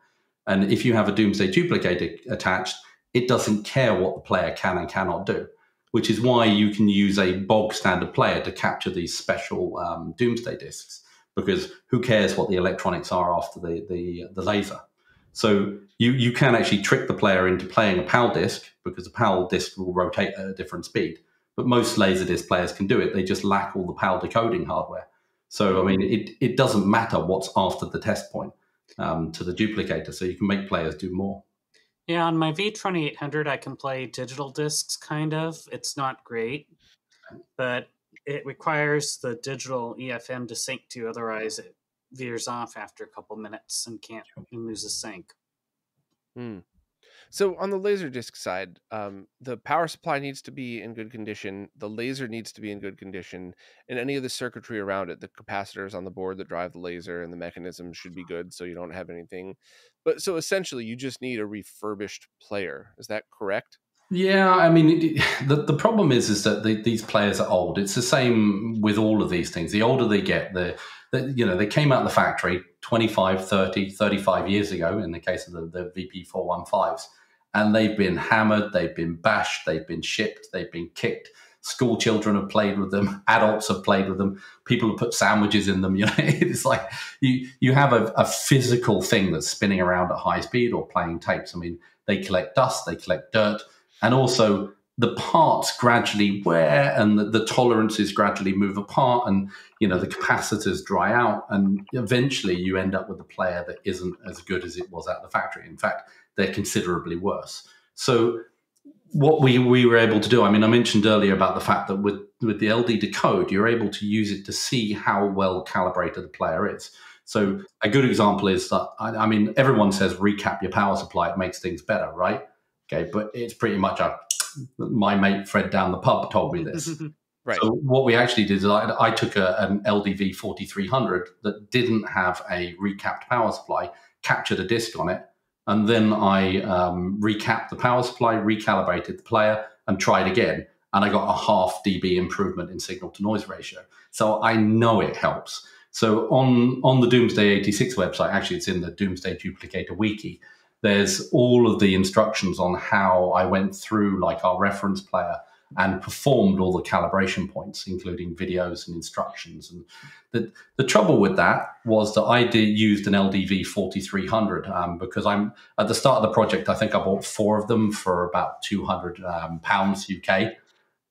And if you have a Domesday Duplicator attached, it doesn't care what the player can and cannot do, which is why you can use a bog standard player to capture these special Domesday discs, because who cares what the electronics are after the laser. So you can actually trick the player into playing a PAL disc, because a PAL disc will rotate at a different speed. But most LaserDisc players can do it. They just lack all the PAL decoding hardware. So, I mean, it doesn't matter what's after the test point to the duplicator. So you can make players do more. Yeah, on my V2800, I can play digital discs, kind of. It's not great, but it requires the digital EFM to sync to, otherwise it veers off after a couple minutes and can't and loses sync. Hmm. So on the LaserDisc side, the power supply needs to be in good condition, the laser needs to be in good condition, and any of the circuitry around it, the capacitors on the board that drive the laser and the mechanism should be good so you don't have anything. But so essentially you just need a refurbished player. Is that correct? Yeah, I mean, the problem is that these players are old. It's the same with all of these things. The older they get, they came out of the factory 25, 30, 35 years ago, in the case of the VP415s, and they've been hammered, they've been bashed, they've been shipped, they've been kicked. School children have played with them, adults have played with them, people have put sandwiches in them. It's like you have a physical thing that's spinning around at high speed or playing tapes. I mean, they collect dust, they collect dirt. And also the parts gradually wear and the tolerances gradually move apart and, the capacitors dry out. And eventually you end up with a player that isn't as good as it was at the factory. In fact, they're considerably worse. So what we were able to do, I mean, I mentioned earlier about the fact that with the LD Decode, you're able to use it to see how well calibrated the player is. So a good example is that, I mean, everyone says recap your power supply, it makes things better, right? Okay, but it's pretty much my mate Fred down the pub told me this. Right. So what we actually did is I took an LDV 4300 that didn't have a recapped power supply, captured a disc on it, and then I recapped the power supply, recalibrated the player, and tried again. And I got a 0.5 dB improvement in signal to noise ratio. So I know it helps. So on the Domesday 86 website, actually it's in the Domesday Duplicator wiki, there's all of the instructions on how I went through like our reference player and performed all the calibration points, including videos and instructions. And the trouble with that was that I used an LDV 4300 because I'm at the start of the project, I think I bought 4 of them for about £200 UK.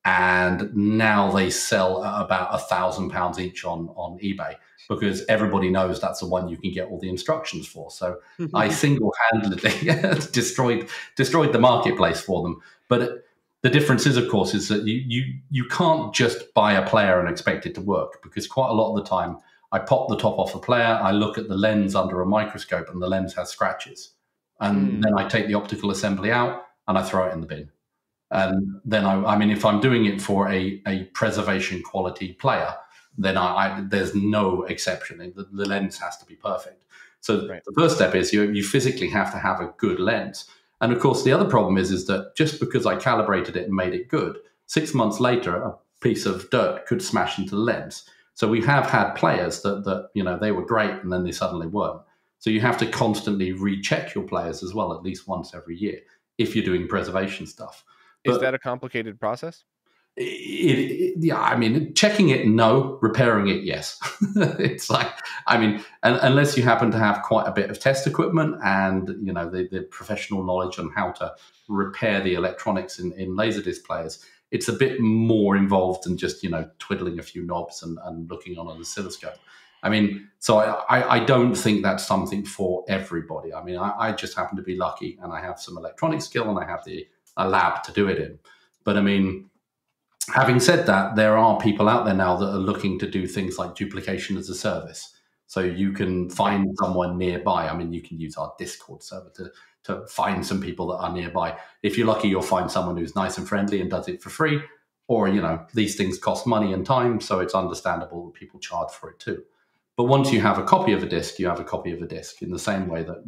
And now they sell at about £1,000 each on eBay, because everybody knows that's the one you can get all the instructions for. So I single-handedly destroyed the marketplace for them. But the difference is, of course, is that you can't just buy a player and expect it to work, because quite a lot of the time I pop the top off the player, I look at the lens under a microscope, and the lens has scratches. And then I take the optical assembly out and I throw it in the bin. And then I mean, if I'm doing it for a preservation quality player, then there's no exception. The lens has to be perfect. So the first step is you physically have to have a good lens. And of course, the other problem is that just because I calibrated it and made it good, 6 months later, a piece of dirt could smash into the lens. So we have had players that they were great and then they suddenly weren't. So you have to constantly recheck your players as well, at least once every year, if you're doing preservation stuff. Is that a complicated process? Yeah, I mean, checking it, no. Repairing it, yes. It's like, I mean, unless you happen to have quite a bit of test equipment and, the professional knowledge on how to repair the electronics in LaserDisc players, it's a bit more involved than just, twiddling a few knobs and looking on an oscilloscope. I mean, so I don't think that's something for everybody. I mean, I just happen to be lucky and I have some electronic skill and I have a lab to do it in. But I mean, having said that, there are people out there now that are looking to do things like duplication as a service. So you can find someone nearby. I mean, you can use our Discord server to find some people that are nearby. If you're lucky, you'll find someone who's nice and friendly and does it for free. Or, these things cost money and time, so it's understandable that people charge for it too. But once you have a copy of a disc, you have a copy of a disc, in the same way that,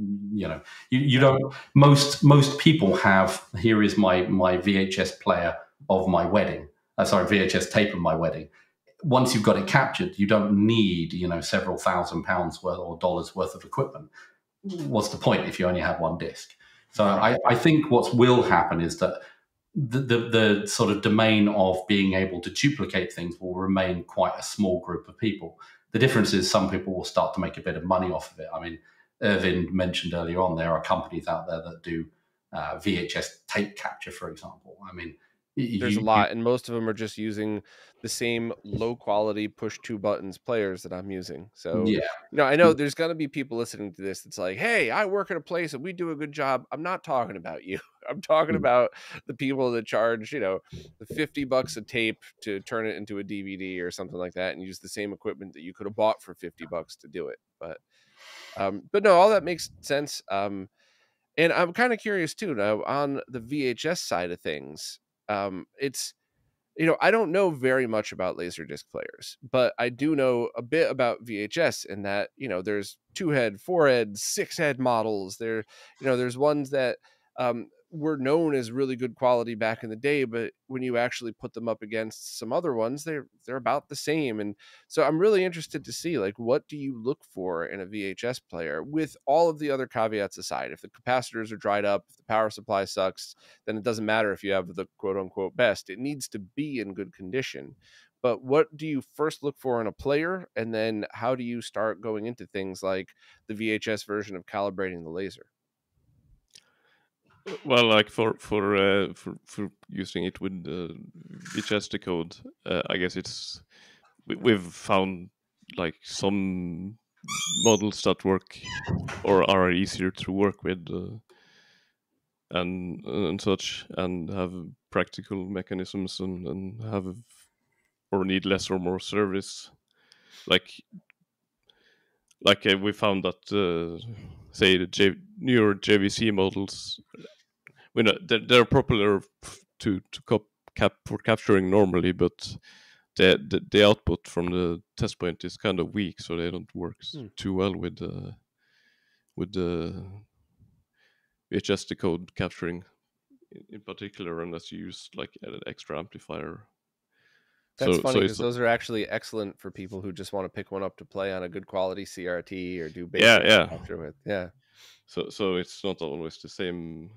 you don't, most people have, here is my VHS player of my wedding. VHS tape of my wedding. Once you've got it captured, you don't need, several £1,000s worth or dollars worth of equipment. What's the point if you only have one disc? So I think what will happen is that the sort of domain of being able to duplicate things will remain quite a small group of people. The difference is some people will start to make a bit of money off of it. I mean, Øyvind mentioned earlier on, there are companies out there that do VHS tape capture, for example. I mean, There's a lot, and most of them are just using the same low quality push 2 buttons players that I'm using. So, Yeah. I know there's gonna be people listening to this that's like, "Hey, I work at a place and we do a good job." I'm not talking about you. I'm talking about the people that charge, the $50 a tape to turn it into a DVD or something like that and use the same equipment that you could have bought for $50 to do it. But no, all that makes sense. And I'm kind of curious too now on the VHS side of things. It's I don't know very much about LaserDisc players, but I do know a bit about VHS in that, there's 2-head, 4-head, 6-head models. There's ones that were known as really good quality back in the day, but when you actually put them up against some other ones, they're about the same. And so I'm really interested to see, like, what do you look for in a VHS player with all of the other caveats aside? If the capacitors are dried up, if the power supply sucks, then it doesn't matter if you have the quote unquote best. It needs to be in good condition. But what do you first look for in a player? And then how do you start going into things like the VHS version of calibrating the laser? Well, like for using it with VHS Decode, I guess we've found like some models that work or are easier to work with and such, and have practical mechanisms and have or need less or more service. Like we found that say the newer JVC models, they're popular to for capturing normally, but the output from the test point is kind of weak, so they don't work too well with the VHS Decode capturing in particular, unless you use like an extra amplifier. That's funny because those are actually excellent for people who just want to pick one up to play on a good quality CRT or do basic capture with. Yeah. So it's not always the same,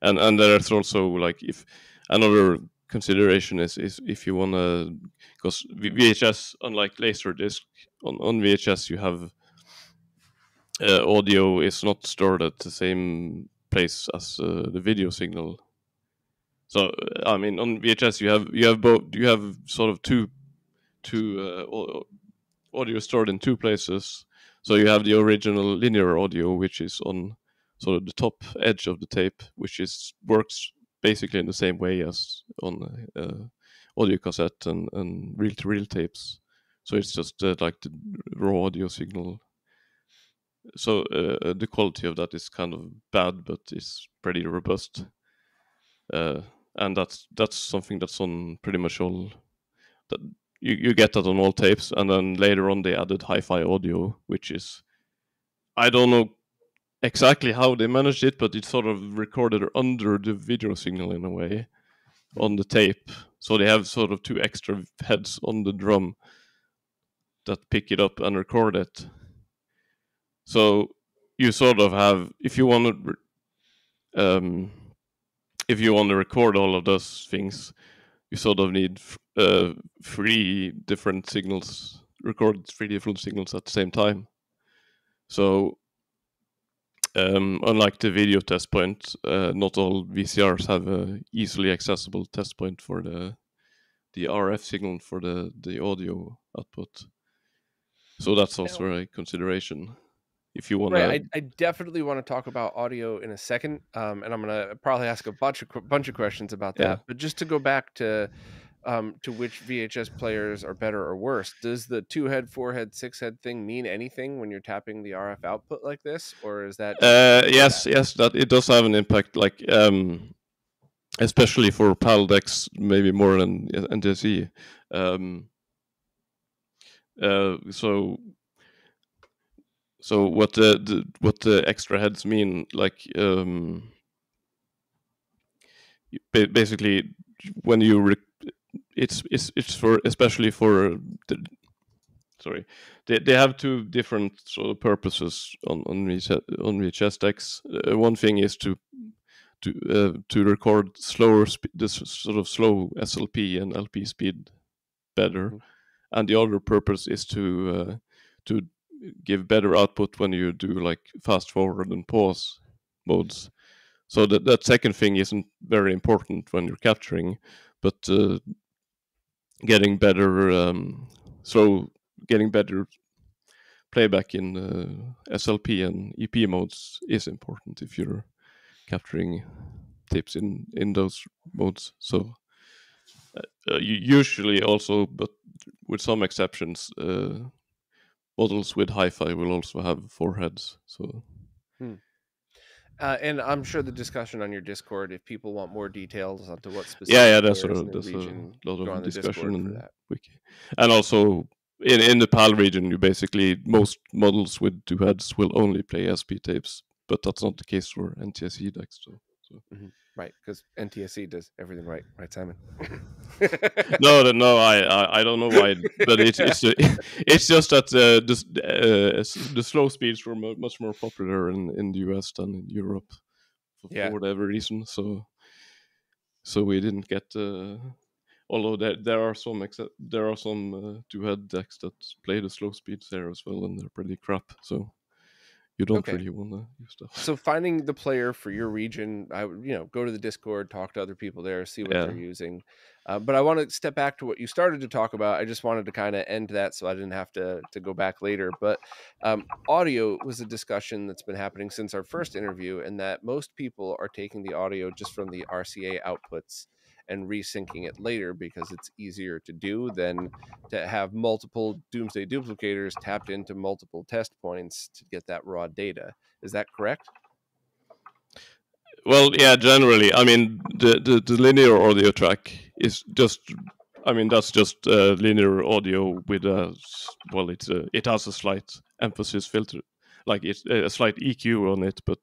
and there's also like if another consideration is if you wanna, because VHS, unlike LaserDisc, on VHS you have audio is not stored at the same place as the video signal. So I mean, on VHS you have sort of two audio stored in two places. So you have the original linear audio, which is on sort of the top edge of the tape, which works basically in the same way as on audio cassette and reel-to-reel tapes. So it's just like the raw audio signal. So the quality of that is kind of bad, but it's pretty robust. And that's something that's on pretty much all that you get that on all tapes. And then later on they added hi-fi audio, which is, I don't know exactly how they managed it, but it's sort of recorded under the video signal in a way on the tape. So they have sort of two extra heads on the drum that pick it up and record it. So you sort of have, if you want to record all of those things, you sort of need three different signals, record three different signals at the same time. So unlike the video test point, not all VCRs have a easily accessible test point for the RF signal for the audio output. So that's also a consideration. If you want to, I definitely want to talk about audio in a second, and I'm gonna probably ask a bunch of questions about that. But just to go back to which VHS players are better or worse, does the 2-head, 4-head, 6-head thing mean anything when you're tapping the RF output like this, or is that? Yes, that it does have an impact. Like especially for PAL decks, maybe more than NTSC. So what the extra heads mean, like basically when you it's for, especially for they have two different sort of purposes on VHS decks. One thing is to record slower this sort of slow SLP and LP speed better, and the other purpose is to give better output when you do like fast forward and pause modes. So that second thing isn't very important when you're capturing, but getting better getting better playback in SLP and EP modes is important if you're capturing tapes in those modes. So usually also, but with some exceptions, models with hi-fi will also have 4 heads. So. And I'm sure the discussion on your Discord, if people want more details onto what specific There's players in the a region, lot go of on the discussion Discord in for that. wiki, and also in the PAL region, you basically most models with 2 heads will only play SP tapes, but that's not the case for NTSC decks. So. Right, because NTSC does everything right, Simon? No, I don't know why, but it's just that the slow speeds were much more popular in the US than in Europe for whatever reason. So we didn't get. Although there are some 2-head decks that play the slow speeds there as well, and they're pretty crap. So. You don't really want to use that. So finding the player for your region, I would, go to the Discord, talk to other people there, see what they're using. But I want to step back to what you started to talk about. I just wanted to kind of end that so I didn't have to go back later. But audio was a discussion that's been happening since our first interview, and that most people are taking the audio just from the RCA outputs and resyncing it later because it's easier to do than to have multiple Domesday duplicators tapped into multiple test points to get that raw data. Is that correct? Well, yeah, generally. I mean, the linear audio track is just, that's just linear audio with it has a slight emphasis filter, like it's a slight EQ on it, but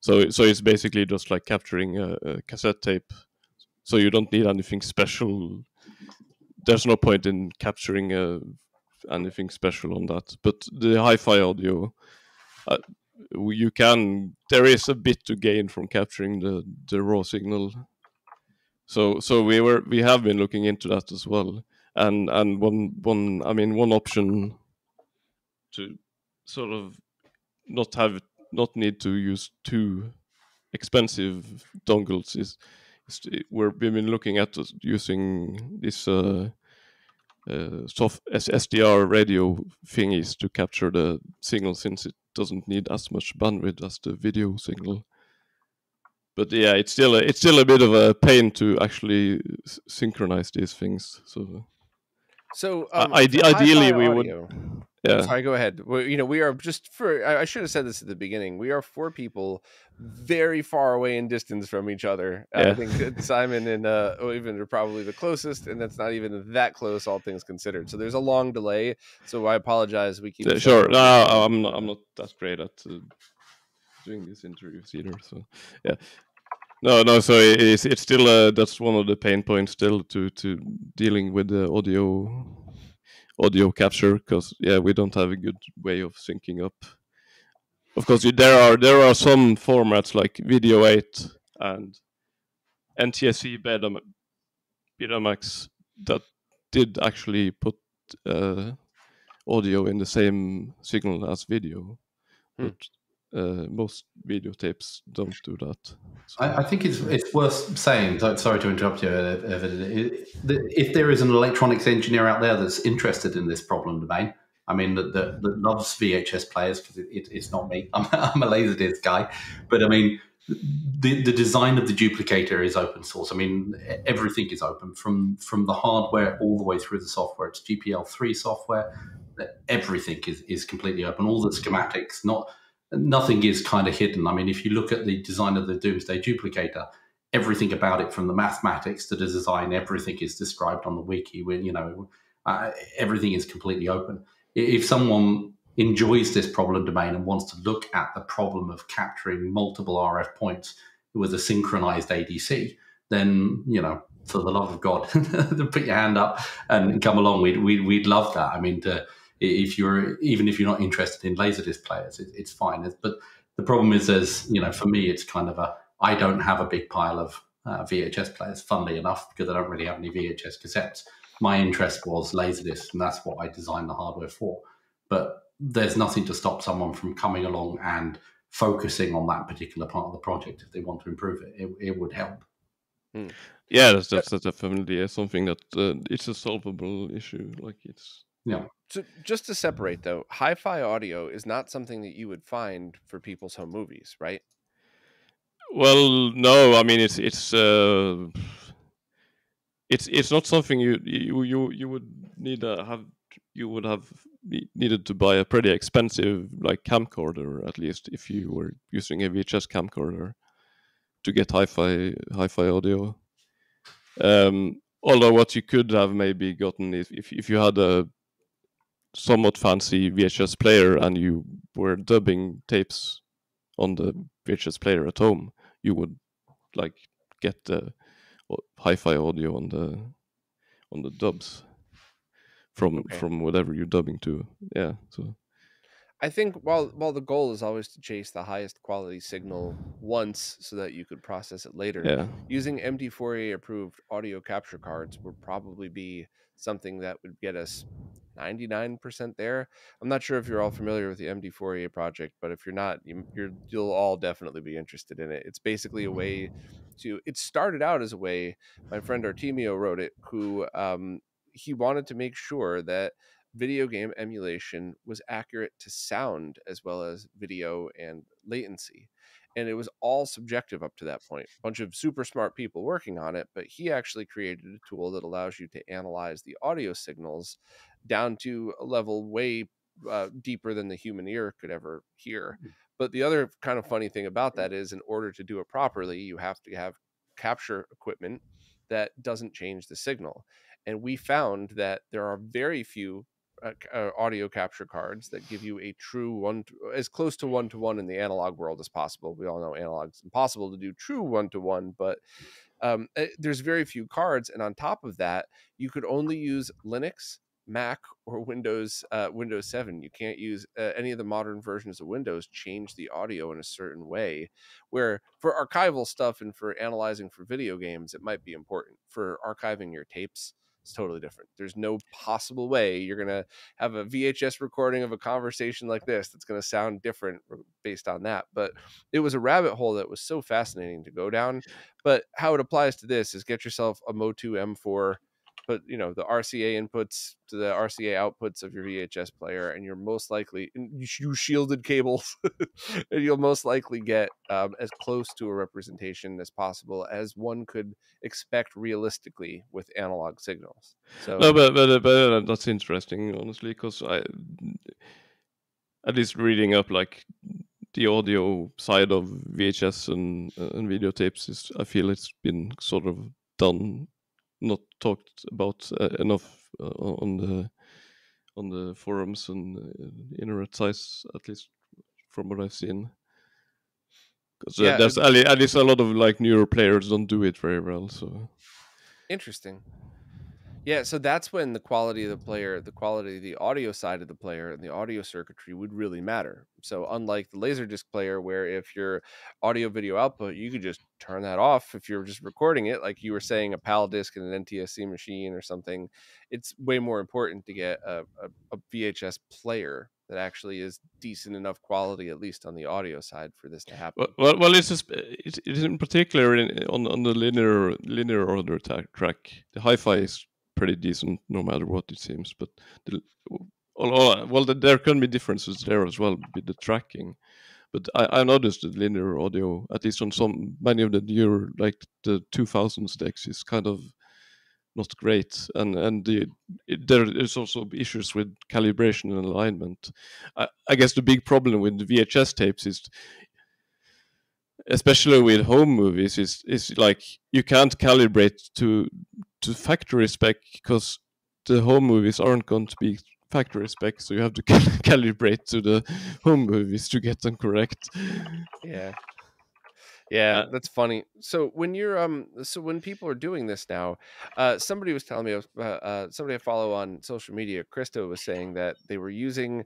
so it's basically just like capturing a cassette tape. So you don't need anything special. There's no point in capturing anything special on that. But the hi-fi audio, there is a bit to gain from capturing the raw signal. So we have been looking into that as well. And one option to sort of not need to use too expensive dongles is we've been looking at using this soft SDR radio thingies to capture the signal, since it doesn't need as much bandwidth as the video signal. But yeah, it's still a bit of a pain to actually synchronize these things. So ideally we would. Yeah. Sorry, go ahead. Well, we are I should have said this at the beginning. We are 4 people very far away in distance from each other. Yeah. I think Simon and Øyvind are probably the closest, and that's not even that close, all things considered. So there's a long delay. So I apologize. We keep sure. No, I'm not that great at doing these interviews either. So yeah. No. So it's still that's one of the pain points still to dealing with the audio capture, because we don't have a good way of syncing up. Of course, there are some formats like Video 8 and NTSC Betamax that did actually put audio in the same signal as video, but most videotapes don't do that. So. I think it's worth saying, sorry to interrupt you, if there is an electronics engineer out there that's interested in this problem domain, that loves VHS players, because it's not me, I'm a LaserDisc guy, but the design of the duplicator is open source. Everything is open, from the hardware all the way through the software. It's GPL3 software. Everything is completely open. All the schematics, nothing is kind of hidden. If you look at the design of the Domesday Duplicator, everything about it, from the mathematics to the design, everything is described on the wiki. Everything is completely open. If someone enjoys this problem domain and wants to look at the problem of capturing multiple RF points with a synchronized ADC, then, for the love of God, put your hand up and come along. We'd love that. Even if you're not interested in LaserDisc players, it's fine. But the problem is, for me, it's kind of I don't have a big pile of VHS players, funnily enough, because I don't really have any VHS cassettes. My interest was LaserDisc, and that's what I designed the hardware for. But there's nothing to stop someone from coming along and focusing on that particular part of the project if they want to improve it. It would help. Hmm. Yeah, that's definitely something that it's a solvable issue. Like it's Yeah. So just to separate though, hi-fi audio is not something that you would find for people's home movies, right? well, no, I mean it's not something you would need to have. You would have needed to buy a pretty expensive like camcorder, at least if you were using a VHS camcorder to get hi-fi audio. Although what you could have maybe gotten is if you had a somewhat fancy VHS player and you were dubbing tapes on the VHS player at home, you would like get the hi-fi audio on the dubs Okay. from whatever you're dubbing to. Yeah, so I think while the goal is always to chase the highest quality signal once so that you could process it later, yeah. using MD4A approved audio capture cards would probably be something that would get us 99% there. I'm not sure if you're all familiar with the MD4A project, but if you're not, you'll all definitely be interested in it. It's basically a way it started out as a way, my friend Artemio wrote it, who he wanted to make sure that video game emulation was accurate to sound as well as video and latency. And it was all subjective up to that point. A bunch of super smart people working on it, but he actually created a tool that allows you to analyze the audio signals down to a level way deeper than the human ear could ever hear. But the other kind of funny thing about that is, in order to do it properly, you have to have capture equipment that doesn't change the signal. And we found that there are very few audio capture cards that give you a true as close to one in the analog world as possible. We all know analog's impossible to do true one-to-one, but there's very few cards. And on top of that, you could only use Linux, Mac, or Windows 7. You can't use any of the modern versions of Windows change the audio in a certain way, where for archival stuff and for analyzing for video games, it might be important. For archiving your tapes, it's totally different. There's no possible way you're going to have a VHS recording of a conversation like this that's going to sound different based on that. But it was a rabbit hole that was so fascinating to go down. But how it applies to this is, get yourself a Motu M4, put the RCA inputs to the RCA outputs of your VHS player, and you're most likely you shielded cables, and you'll most likely get as close to a representation as possible as one could expect realistically with analog signals. So No, but that's interesting, honestly, because I, at least reading up like the audio side of VHS and videotapes is, I feel it's been sort of done, not talked about enough on the forums and internet sites, at least from what I've seen. Because yeah, there's at least a lot of like newer players don't do it very well. So interesting. Yeah, so that's when the quality of the player, the quality of the audio side of the player and the audio circuitry would really matter. So unlike the LaserDisc player, where if your audio video output, you could just turn that off if you're just recording it, like you were saying, a PAL disc and an NTSC machine or something, it's way more important to get a VHS player that actually is decent enough quality, at least on the audio side, for this to happen. well, it's just it's in particular on the linear order track. The hi-fi is pretty decent no matter what, it seems, but there can be differences there as well with the tracking. But I noticed the linear audio, at least on many of the newer, like the 2000s decks, is kind of not great, and there is also issues with calibration and alignment. I guess the big problem with the VHS tapes is, especially with home movies, is like you can't calibrate to factory spec, because the home movies aren't going to be factory spec, so you have to calibrate to the home movies to get them correct. Yeah, that's funny. So when you're when people are doing this now, somebody was telling me, somebody I follow on social media, Krista, was saying that they were using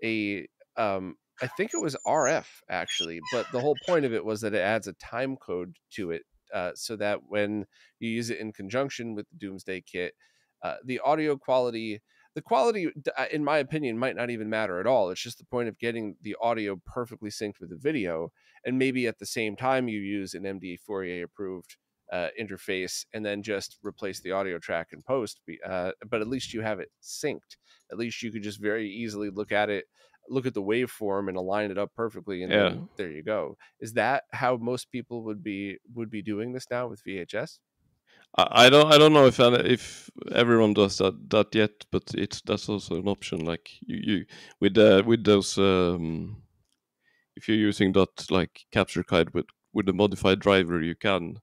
a I think it was RF actually, but the whole point of it was that it adds a time code to it, so that when you use it in conjunction with the Doomsday kit, the audio quality, the quality, in my opinion, might not even matter at all. It's just the point of getting the audio perfectly synced with the video, and maybe at the same time you use an MD4A approved interface and then just replace the audio track in post. But at least you have it synced. At least you could just very easily look at it, look at the waveform and align it up perfectly, and then there you go. Is that how most people would be doing this now with VHS? I don't know if everyone does that yet, but that's also an option. Like you with those if you're using that like capture card with the modified driver, you can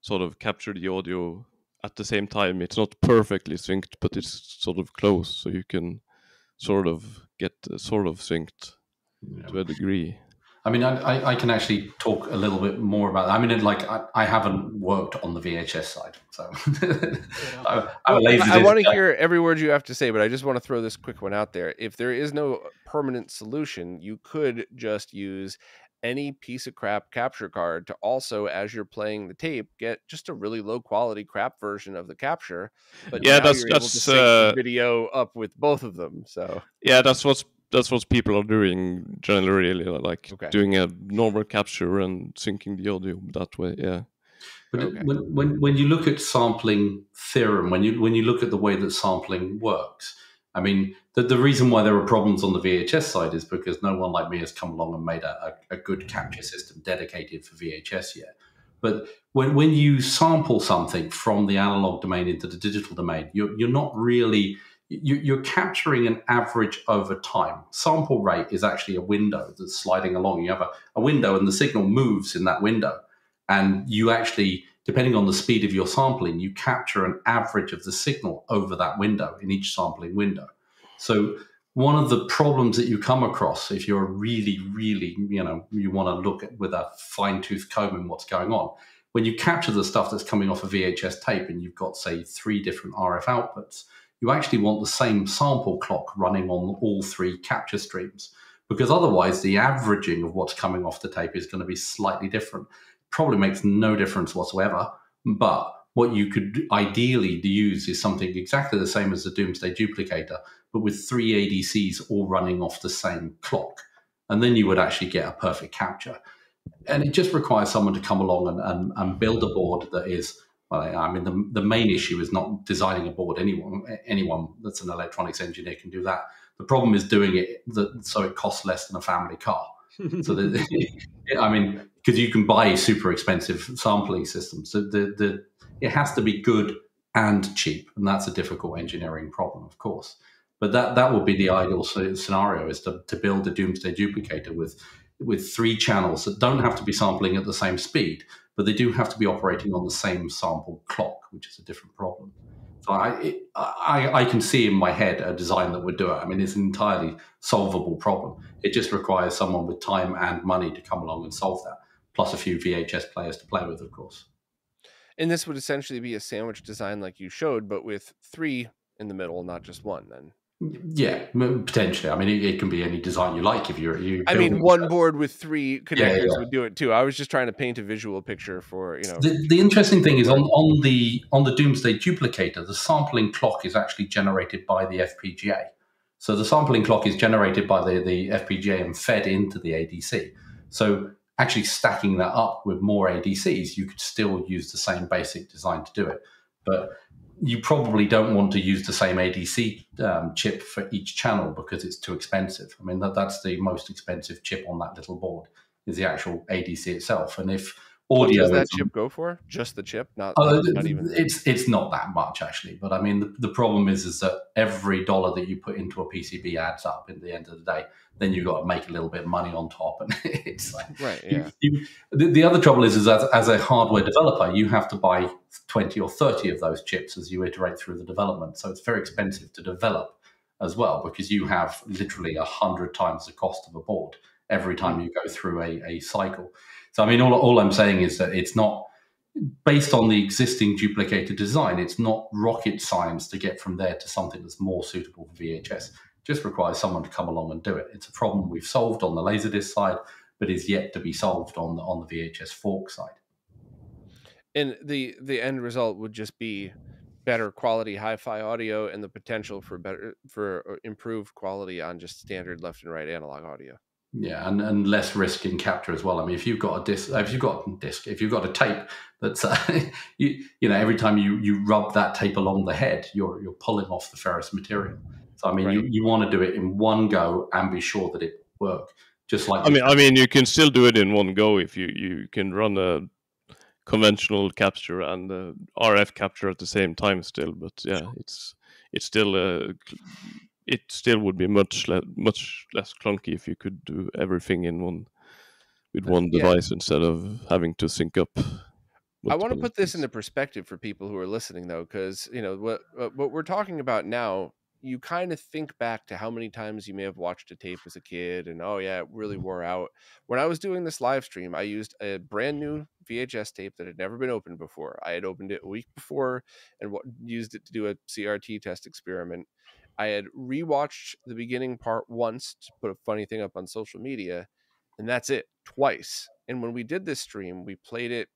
sort of capture the audio at the same time. It's not perfectly synced, but it's sort of close, so you can sort of get sort of synced to a degree. I mean, I can actually talk a little bit more about that. I mean, like, I haven't worked on the VHS side, so I want to hear every word you have to say, but I just want to throw this quick one out there. If there is no permanent solution, you could just use any piece of crap capture card to also, as you're playing the tape, get just a really low quality crap version of the capture. But yeah, now you're able to sync the video up with both of them. So yeah, that's what people are doing generally, like doing a normal capture and syncing the audio that way. Yeah. But when you look at sampling theorem, when you look at the way that sampling works, I mean, the reason why there are problems on the VHS side is because no one like me has come along and made a good capture system dedicated for VHS yet. But when you sample something from the analog domain into the digital domain, you're not really... You're capturing an average over time. Sample rate is actually a window that's sliding along. You have a window and the signal moves in that window. And you actually, depending on the speed of your sampling, you capture an average of the signal over that window in each sampling window. So one of the problems that you come across if you're really, really, you want to look at with a fine-tooth comb in what's going on, when you capture the stuff that's coming off a VHS tape and you've got, say, 3 different RF outputs, you actually want the same sample clock running on all 3 capture streams, because otherwise the averaging of what's coming off the tape is going to be slightly different. Probably makes no difference whatsoever, but what you could ideally use is something exactly the same as the Domesday Duplicator, but with 3 ADCs all running off the same clock. And then you would actually get a perfect capture. And it just requires someone to come along and build a board that is... Well, I mean, the main issue is not designing a board. Anyone that's an electronics engineer can do that. The problem is doing it so it costs less than a family car. So, I mean, because you can buy super expensive sampling systems. So it has to be good and cheap, and that's a difficult engineering problem, of course. But that would be the ideal scenario, is to build a Domesday Duplicator with 3 channels that don't have to be sampling at the same speed, but they do have to be operating on the same sample clock, which is a different problem. So I can see in my head a design that would do it. I mean, it's an entirely solvable problem. It just requires someone with time and money to come along and solve that, plus a few VHS players to play with, of course. And this would essentially be a sandwich design like you showed, but with 3 in the middle, not just 1 then. Yeah, potentially. I mean, it can be any design you like. If you I mean, one board with 3 connectors would do it too. I was just trying to paint a visual picture for, The interesting thing is on the Domesday Duplicator, the sampling clock is actually generated by the FPGA. So the sampling clock is generated by the FPGA and fed into the ADC. So actually stacking that up with more ADCs, you could still use the same basic design to do it. But you probably don't want to use the same ADC chip for each channel because it's too expensive. I mean, that's the most expensive chip on that little board, is the actual ADC itself. And if audio... What does that chip go for? Just the chip? Not even... It's not that much, actually. But I mean, the problem is that every dollar that you put into a PCB adds up in the end of the day. Then you've got to make a little bit of money on top. And it's like... Right, yeah. The other trouble is that as a hardware developer, you have to buy 20 or 30 of those chips as you iterate through the development. So it's very expensive to develop as well, because you have literally 100 times the cost of a board every time you go through a cycle. So, I mean, all I'm saying is that it's not, based on the existing duplicator design, it's not rocket science to get from there to something that's more suitable for VHS. It just requires someone to come along and do it. It's a problem we've solved on the LaserDisc side, but is yet to be solved on the VHS fork side. And the end result would just be better quality hi-fi audio and the potential for improved quality on just standard left and right analog audio. Yeah, and less risk in capture as well. I mean, if you've got a tape that's every time you rub that tape along the head, you're pulling off the ferrous material. So I mean, Right. you want to do it in one go and be sure that it works. Just like I mean, you can still do it in one go if you can run a conventional capture and RF capture at the same time still. But yeah, it's still it still would be much less clunky if you could do everything in one Yeah. device instead of having to sync up. I want to put this things. into perspective for people who are listening, though, because what we're talking about now. You kind of think back to how many times you may have watched a tape as a kid, and oh yeah, it really wore out. When I was doing this live stream, I used a brand new VHS tape that had never been opened before. I had opened it a week before and used it to do a CRT test experiment. I had rewatched the beginning part once to put a funny thing up on social media, and that's it, twice. And when we did this stream, we played it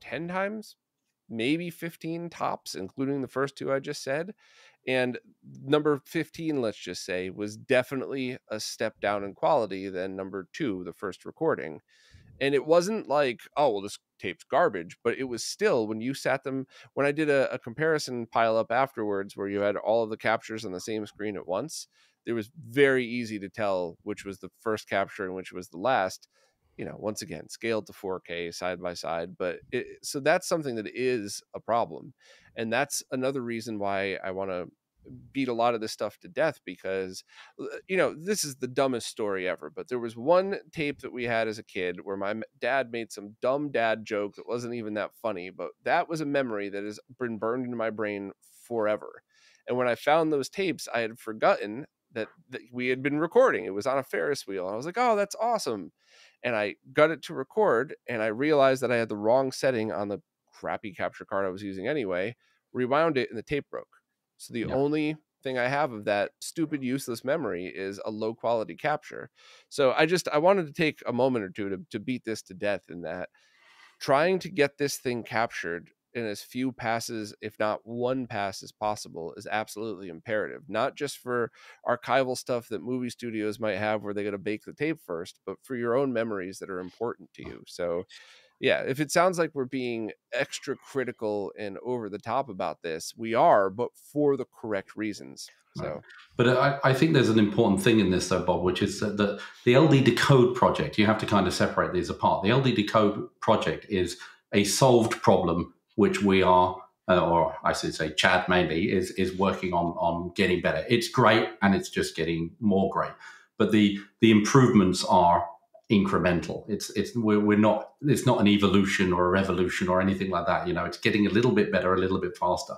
10 times, maybe 15 tops, including the first two I just said. And number 15, let's just say, was definitely a step down in quality than number 2, the first recording. And it wasn't like, oh, well, this tape's garbage, but it was still, when you sat them, when I did a comparison pile up afterwards where you had all of the captures on the same screen at once, it was very easy to tell which was the first capture and which was the last. Once again, scaled to 4K side by side. But so that's something that is a problem. And that's another reason why I want to beat a lot of this stuff to death, because this is the dumbest story ever, but there was one tape that we had as a kid where my dad made some dumb dad joke that wasn't even that funny, but that was a memory that has been burned into my brain forever. And when I found those tapes, I had forgotten that we had been recording. It was on a Ferris wheel, and I was like, oh, that's awesome. And I got it to record, and I realized that I had the wrong setting on the crappy capture card I was using anyway, rewound it, and the tape broke. So the only thing I have of that stupid, useless memory is a low quality capture. So I wanted to take a moment or two to beat this to death, in that trying to get this thing captured in as few passes, if not one pass, as possible is absolutely imperative, not just for archival stuff that movie studios might have where they got to bake the tape first, but for your own memories that are important to you. So yeah, if it sounds like we're being extra critical and over the top about this, we are, but for the correct reasons. So, right. But I think there's an important thing in this, though, Bob, which is that the LD Decode project, you have to kind of separate these apart. The LD Decode project is a solved problem, which we are, or I should say Chad mainly, is working on getting better. It's great, and it's just getting more great. But the improvements are incremental. It's not an evolution or a revolution or anything like that. It's getting a little bit better, a little bit faster.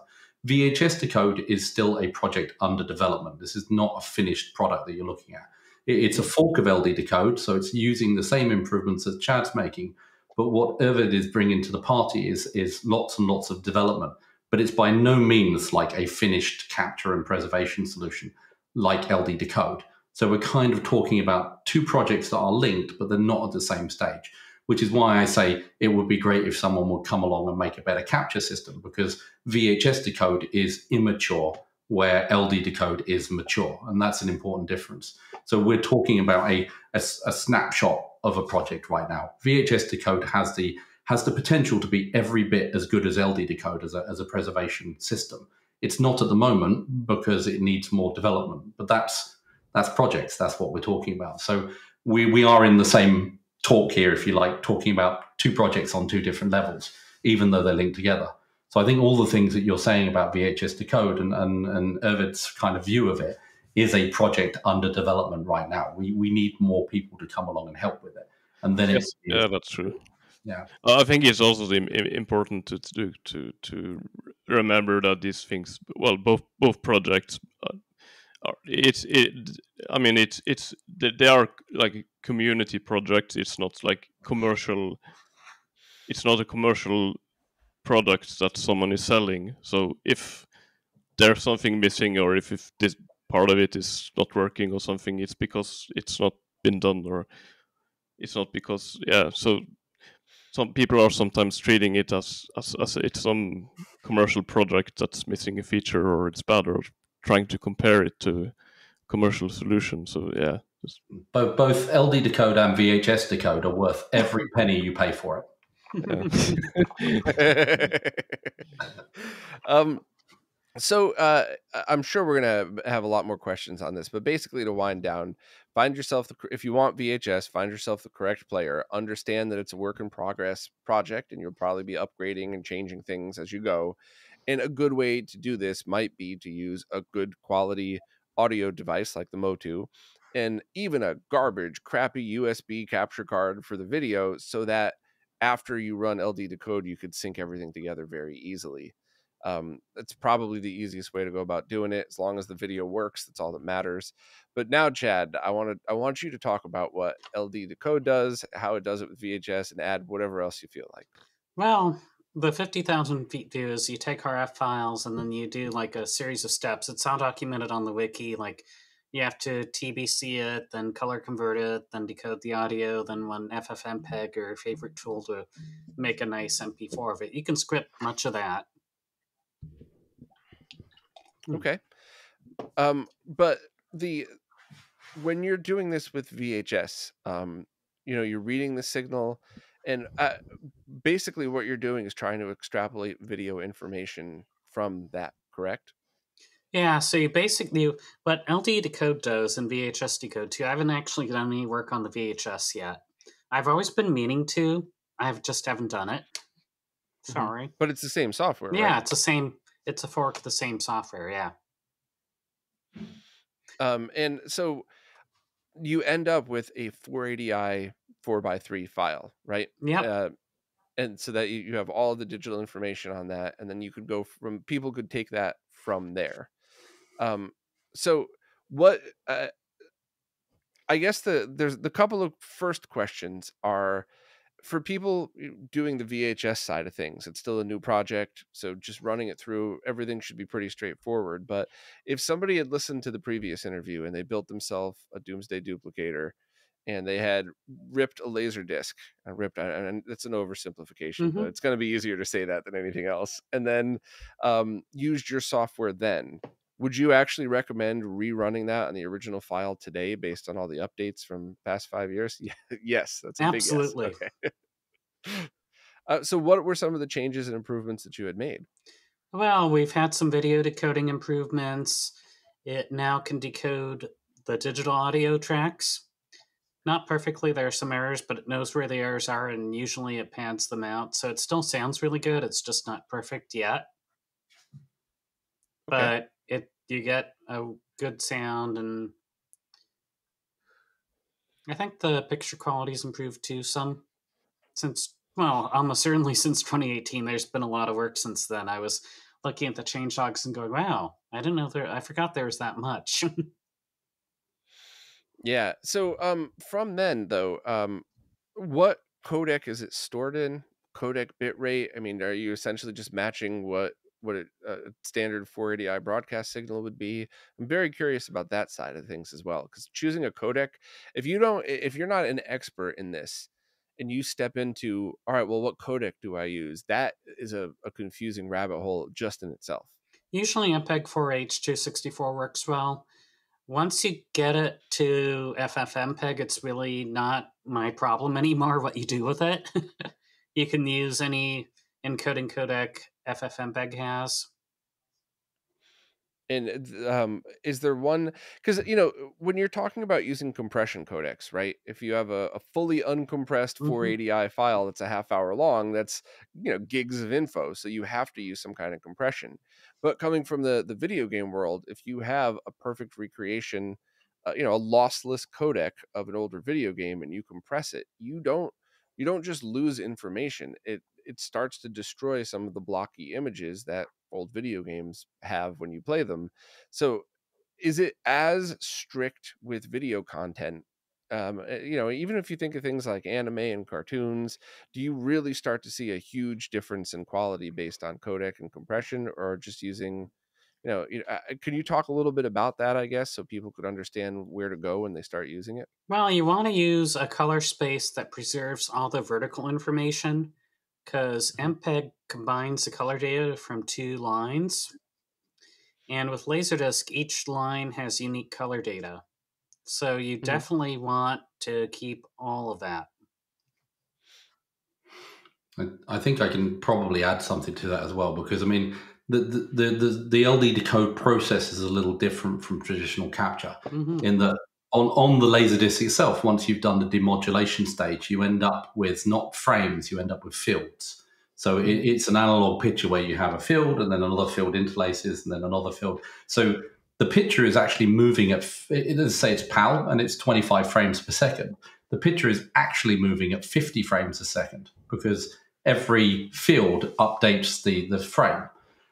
VHS Decode is still a project under development. This is not a finished product that you're looking at. It's a fork of LD Decode, so it's using the same improvements that Chad's making, but what Øyvind is bringing to the party is lots and lots of development. But it's by no means like a finished capture and preservation solution like LD Decode. So we're kind of talking about two projects that are linked, but they're not at the same stage, which is why I say it would be great if someone would come along and make a better capture system, because VHS Decode is immature where LD Decode is mature, and that's an important difference. So we're talking about a snapshot of a project right now. VHS Decode has the potential to be every bit as good as LD Decode as a preservation system. It's not at the moment because it needs more development, but that's projects. That's what we're talking about. So we are in the same talk here, if you like, talking about two projects on two different levels, even though they're linked together. So I think all the things that you're saying about VHS Decode and Øyvind's kind of view of it is a project under development right now. We need more people to come along and help with it. And then that's true. Yeah, I think it's also important to remember that these things, well, both projects, they are like community projects. It's not like commercial. It's not a commercial product that someone is selling. So if there's something missing, or if this part of it is not working or something, it's because it's not been done, or it's not because So some people are sometimes treating it as it's some commercial project that's missing a feature, or it's bad, or trying to compare it to commercial solution. So Both LD Decode and VHS Decode are worth every penny you pay for it. So I'm sure we're gonna have a lot more questions on this, but basically to wind down, find yourself if you want VHS, find yourself the correct player. Understand that it's a work in progress project, and you'll probably be upgrading and changing things as you go. And a good way to do this might be to use a good quality audio device like the Motu, and even a garbage, crappy USB capture card for the video, so that after you run LD Decode, you could sync everything together very easily. That's probably the easiest way to go about doing it. As long as the video works, that's all that matters. But now, Chad, I want you to talk about what LD Decode does, how it does it with VHS, and add whatever else you feel like. Well, the 50,000 feet view is you take RF files and then you do like a series of steps. It's all documented on the wiki. Like you have to TBC it, then color convert it, then decode the audio, then one FFmpeg or favorite tool to make a nice MP4 of it. You can script much of that. Okay. But when you're doing this with VHS, you're reading the signal, and basically what you're doing is trying to extrapolate video information from that, correct? Yeah, so you basically, what LD Decode does and VHS Decode too, I haven't actually done any work on the VHS yet. I've always been meaning to. I just haven't done it. Sorry. But it's the same software, Yeah, right? it's a fork of the same software, yeah. And so you end up with a 480i 4x3 file, right? Yep. And so that you have all the digital information on that, and then you could people could take that from there. So what I guess there's the couple of first questions are for people doing the VHS side of things. It's still a new project, so just running it through, everything should be pretty straightforward. But if somebody had listened to the previous interview and they built themselves a Domesday Duplicator and they had ripped a LaserDisc, and it's an oversimplification, but it's going to be easier to say that than anything else, and then used your software then, would you actually recommend rerunning that on the original file today based on all the updates from past 5 years? Yes, that's a Absolutely. big yes. Okay. So what were some of the changes and improvements that you had made? Well, we've had some video decoding improvements. It now can decode the digital audio tracks. Not perfectly, there are some errors, but it knows where the errors are, and usually it pads them out. So it still sounds really good. It's just not perfect yet. Okay. But you get a good sound, and I think the picture quality's improved too some. Almost certainly since 2018. There's been a lot of work since then. I was looking at the changelogs and going, wow, I forgot there was that much. Yeah. So from then though, what codec is it stored in? Codec bitrate? I mean, are you essentially just matching what a standard 480i broadcast signal would be? I'm very curious about that side of things as well, because choosing a codec, if you're not an expert in this and you step into, all right, well, what codec do I use? That is a confusing rabbit hole just in itself. Usually MPEG 4H 264 works well. Once you get it to FFmpeg, it's really not my problem anymore what you do with it. You can use any encoding codec FFmpeg has. And is there one, because when you're talking about using compression codecs, right? If you have a fully uncompressed 480i file that's a half hour long, that's gigs of info, so you have to use some kind of compression. But coming from the video game world, if you have a perfect recreation, a lossless codec of an older video game, and you compress it, you don't just lose information. It starts to destroy some of the blocky images that old video games have when you play them. So is it as strict with video content? Even if you think of things like anime and cartoons, do you really start to see a huge difference in quality based on codec and compression, or just using, can you talk a little bit about that, I guess, so people could understand where to go when they start using it? Well, you want to use a color space that preserves all the vertical information, because MPEG combines the color data from 2 lines. And with LaserDisc, each line has unique color data. So you definitely want to keep all of that. I think I can probably add something to that as well, because I mean, the LD decode process is a little different from traditional capture in that on the LaserDisc itself, once you've done the demodulation stage, you end up with not frames, you end up with fields. So it's an analog picture where you have a field and then another field interlaces and then another field. So the picture is actually moving at, let's say it's PAL and it's 25 frames per second. The picture is actually moving at 50 frames a second because every field updates the frame.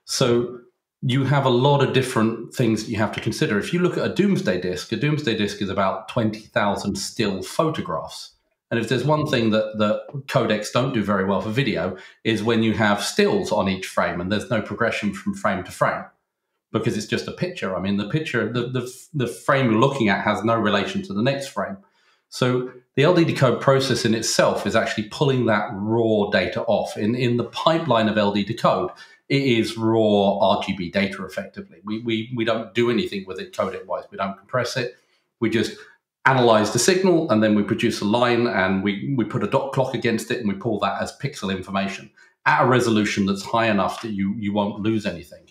So you have a lot of different things that you have to consider. If you look at a Domesday disc is about 20,000 still photographs. And if there's one thing that the codecs don't do very well for video is when you have stills on each frame and there's no progression from frame to frame because it's just a picture. I mean, the picture, the frame you're looking at has no relation to the next frame. So the LD decode process in itself is actually pulling that raw data off. In the pipeline of LD decode, it is raw RGB data effectively. We don't do anything with it codec-wise. We don't compress it. We just analyze the signal and then we produce a line and we put a dot clock against it and we pull that as pixel information at a resolution that's high enough that you won't lose anything.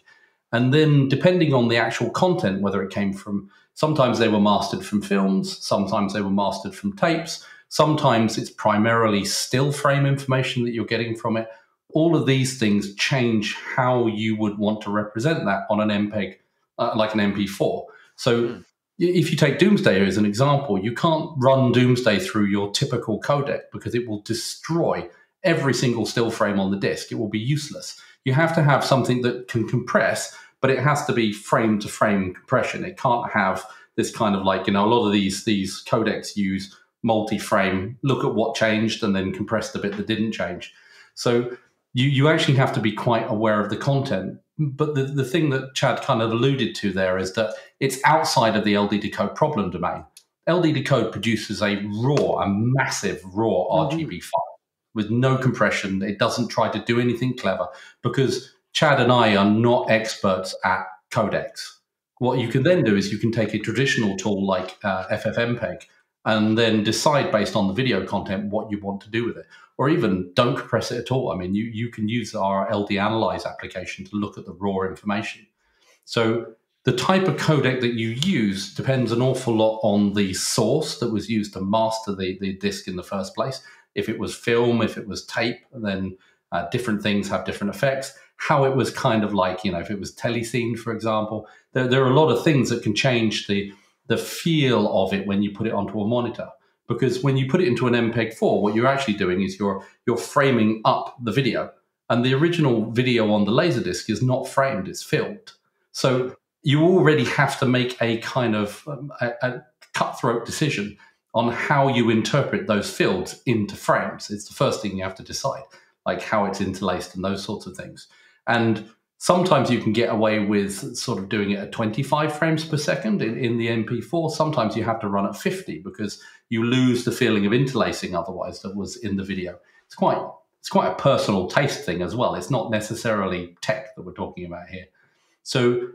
And then depending on the actual content, whether it came from, sometimes they were mastered from films, sometimes they were mastered from tapes, sometimes it's primarily still frame information that you're getting from it. All of these things change how you would want to represent that on an MPEG, like an MP4. So if you take Domesday as an example, you can't run Domesday through your typical codec because it will destroy every single still frame on the disk. It will be useless. You have to have something that can compress, but it has to be frame to frame compression. It can't have this kind of like, a lot of these codecs use multi-frame, look at what changed and then compress the bit that didn't change. So you actually have to be quite aware of the content. But the thing that Chad kind of alluded to there is that it's outside of the LD decode problem domain. LD decode produces a massive raw RGB file with no compression. It doesn't try to do anything clever because Chad and I are not experts at codecs. What you can then do is you can take a traditional tool like FFmpeg and then decide based on the video content what you want to do with it. Or even don't compress it at all. I mean, you can use our LD Analyze application to look at the raw information. So the type of codec that you use depends an awful lot on the source that was used to master the disk in the first place. If it was film, if it was tape, then different things have different effects. How it was kind of like, if it was telecine, for example, there are a lot of things that can change the feel of it when you put it onto a monitor. Because when you put it into an MPEG-4, what you're actually doing is you're framing up the video. And the original video on the LaserDisc is not framed, it's filled. So you already have to make a kind of a cutthroat decision on how you interpret those fields into frames. It's the first thing you have to decide, like how it's interlaced and those sorts of things. And sometimes you can get away with sort of doing it at 25 frames per second in the MP4. Sometimes you have to run at 50 because you lose the feeling of interlacing otherwise that was in the video. It's quite a personal taste thing as well. It's not necessarily tech that we're talking about here. So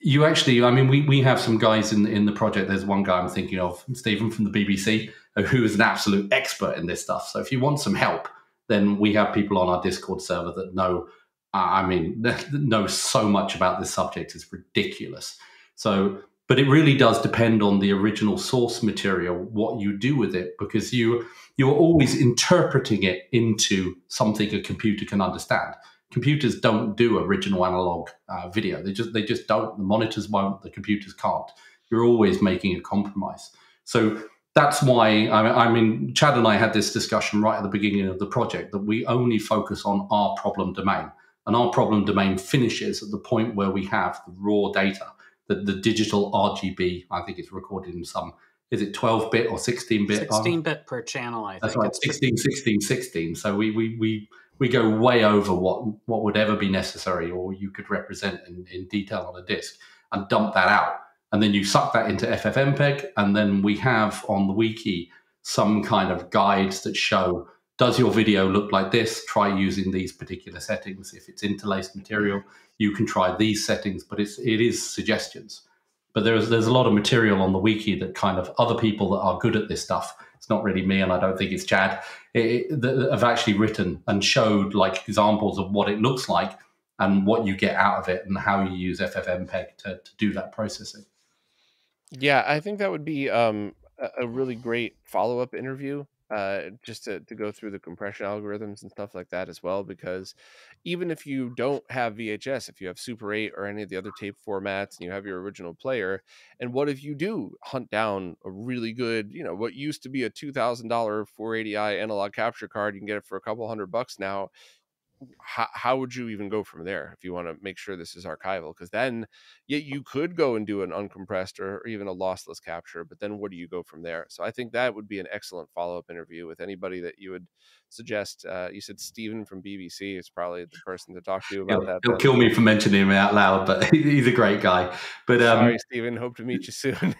you actually, I mean, we have some guys in the project. There's one guy I'm thinking of, Stephen from the BBC, who is an absolute expert in this stuff. So if you want some help, then we have people on our Discord server that know so much about this subject. It's ridiculous. So, but it really does depend on the original source material, what you do with it, because you're always interpreting it into something a computer can understand. Computers don't do original analog video. They just don't. The monitors won't. The computers can't. You're always making a compromise. So that's why, I mean, Chad and I had this discussion right at the beginning of the project that we only focus on our problem domain. And our problem domain finishes at the point where we have the raw data, the digital RGB. I think it's recorded in some, is it 12-bit or 16-bit? 16-bit per channel, I think. That's right, 16, 16, 16. So we go way over what would ever be necessary or you could represent in detail on a disk and dump that out. And then you suck that into FFmpeg. And then we have on the wiki some kind of guides that show, does your video look like this? Try using these particular settings. If it's interlaced material, you can try these settings, but it is suggestions. But there's a lot of material on the wiki that kind of other people that are good at this stuff. It's not really me, and I don't think it's Chad. That have actually written and showed like examples of what it looks like and what you get out of it, and how you use FFmpeg to do that processing. Yeah, I think that would be a really great follow-up interview, just to go through the compression algorithms and stuff like that as well. Because even if you don't have VHS, if you have Super 8 or any of the other tape formats, and you have your original player, and what if you do hunt down a really good, what used to be a $2,000 480i analog capture card, you can get it for a couple $100 now. How would you even go from there if you want to make sure this is archival? Because then you could go and do an uncompressed or even a lossless capture, but then what do you go from there? So I think that would be an excellent follow-up interview with anybody that you would suggest. You said Stephen from BBC is probably the person to talk to about that. He'll kill me for mentioning him out loud, but he's a great guy. But sorry, Stephen, hope to meet you soon.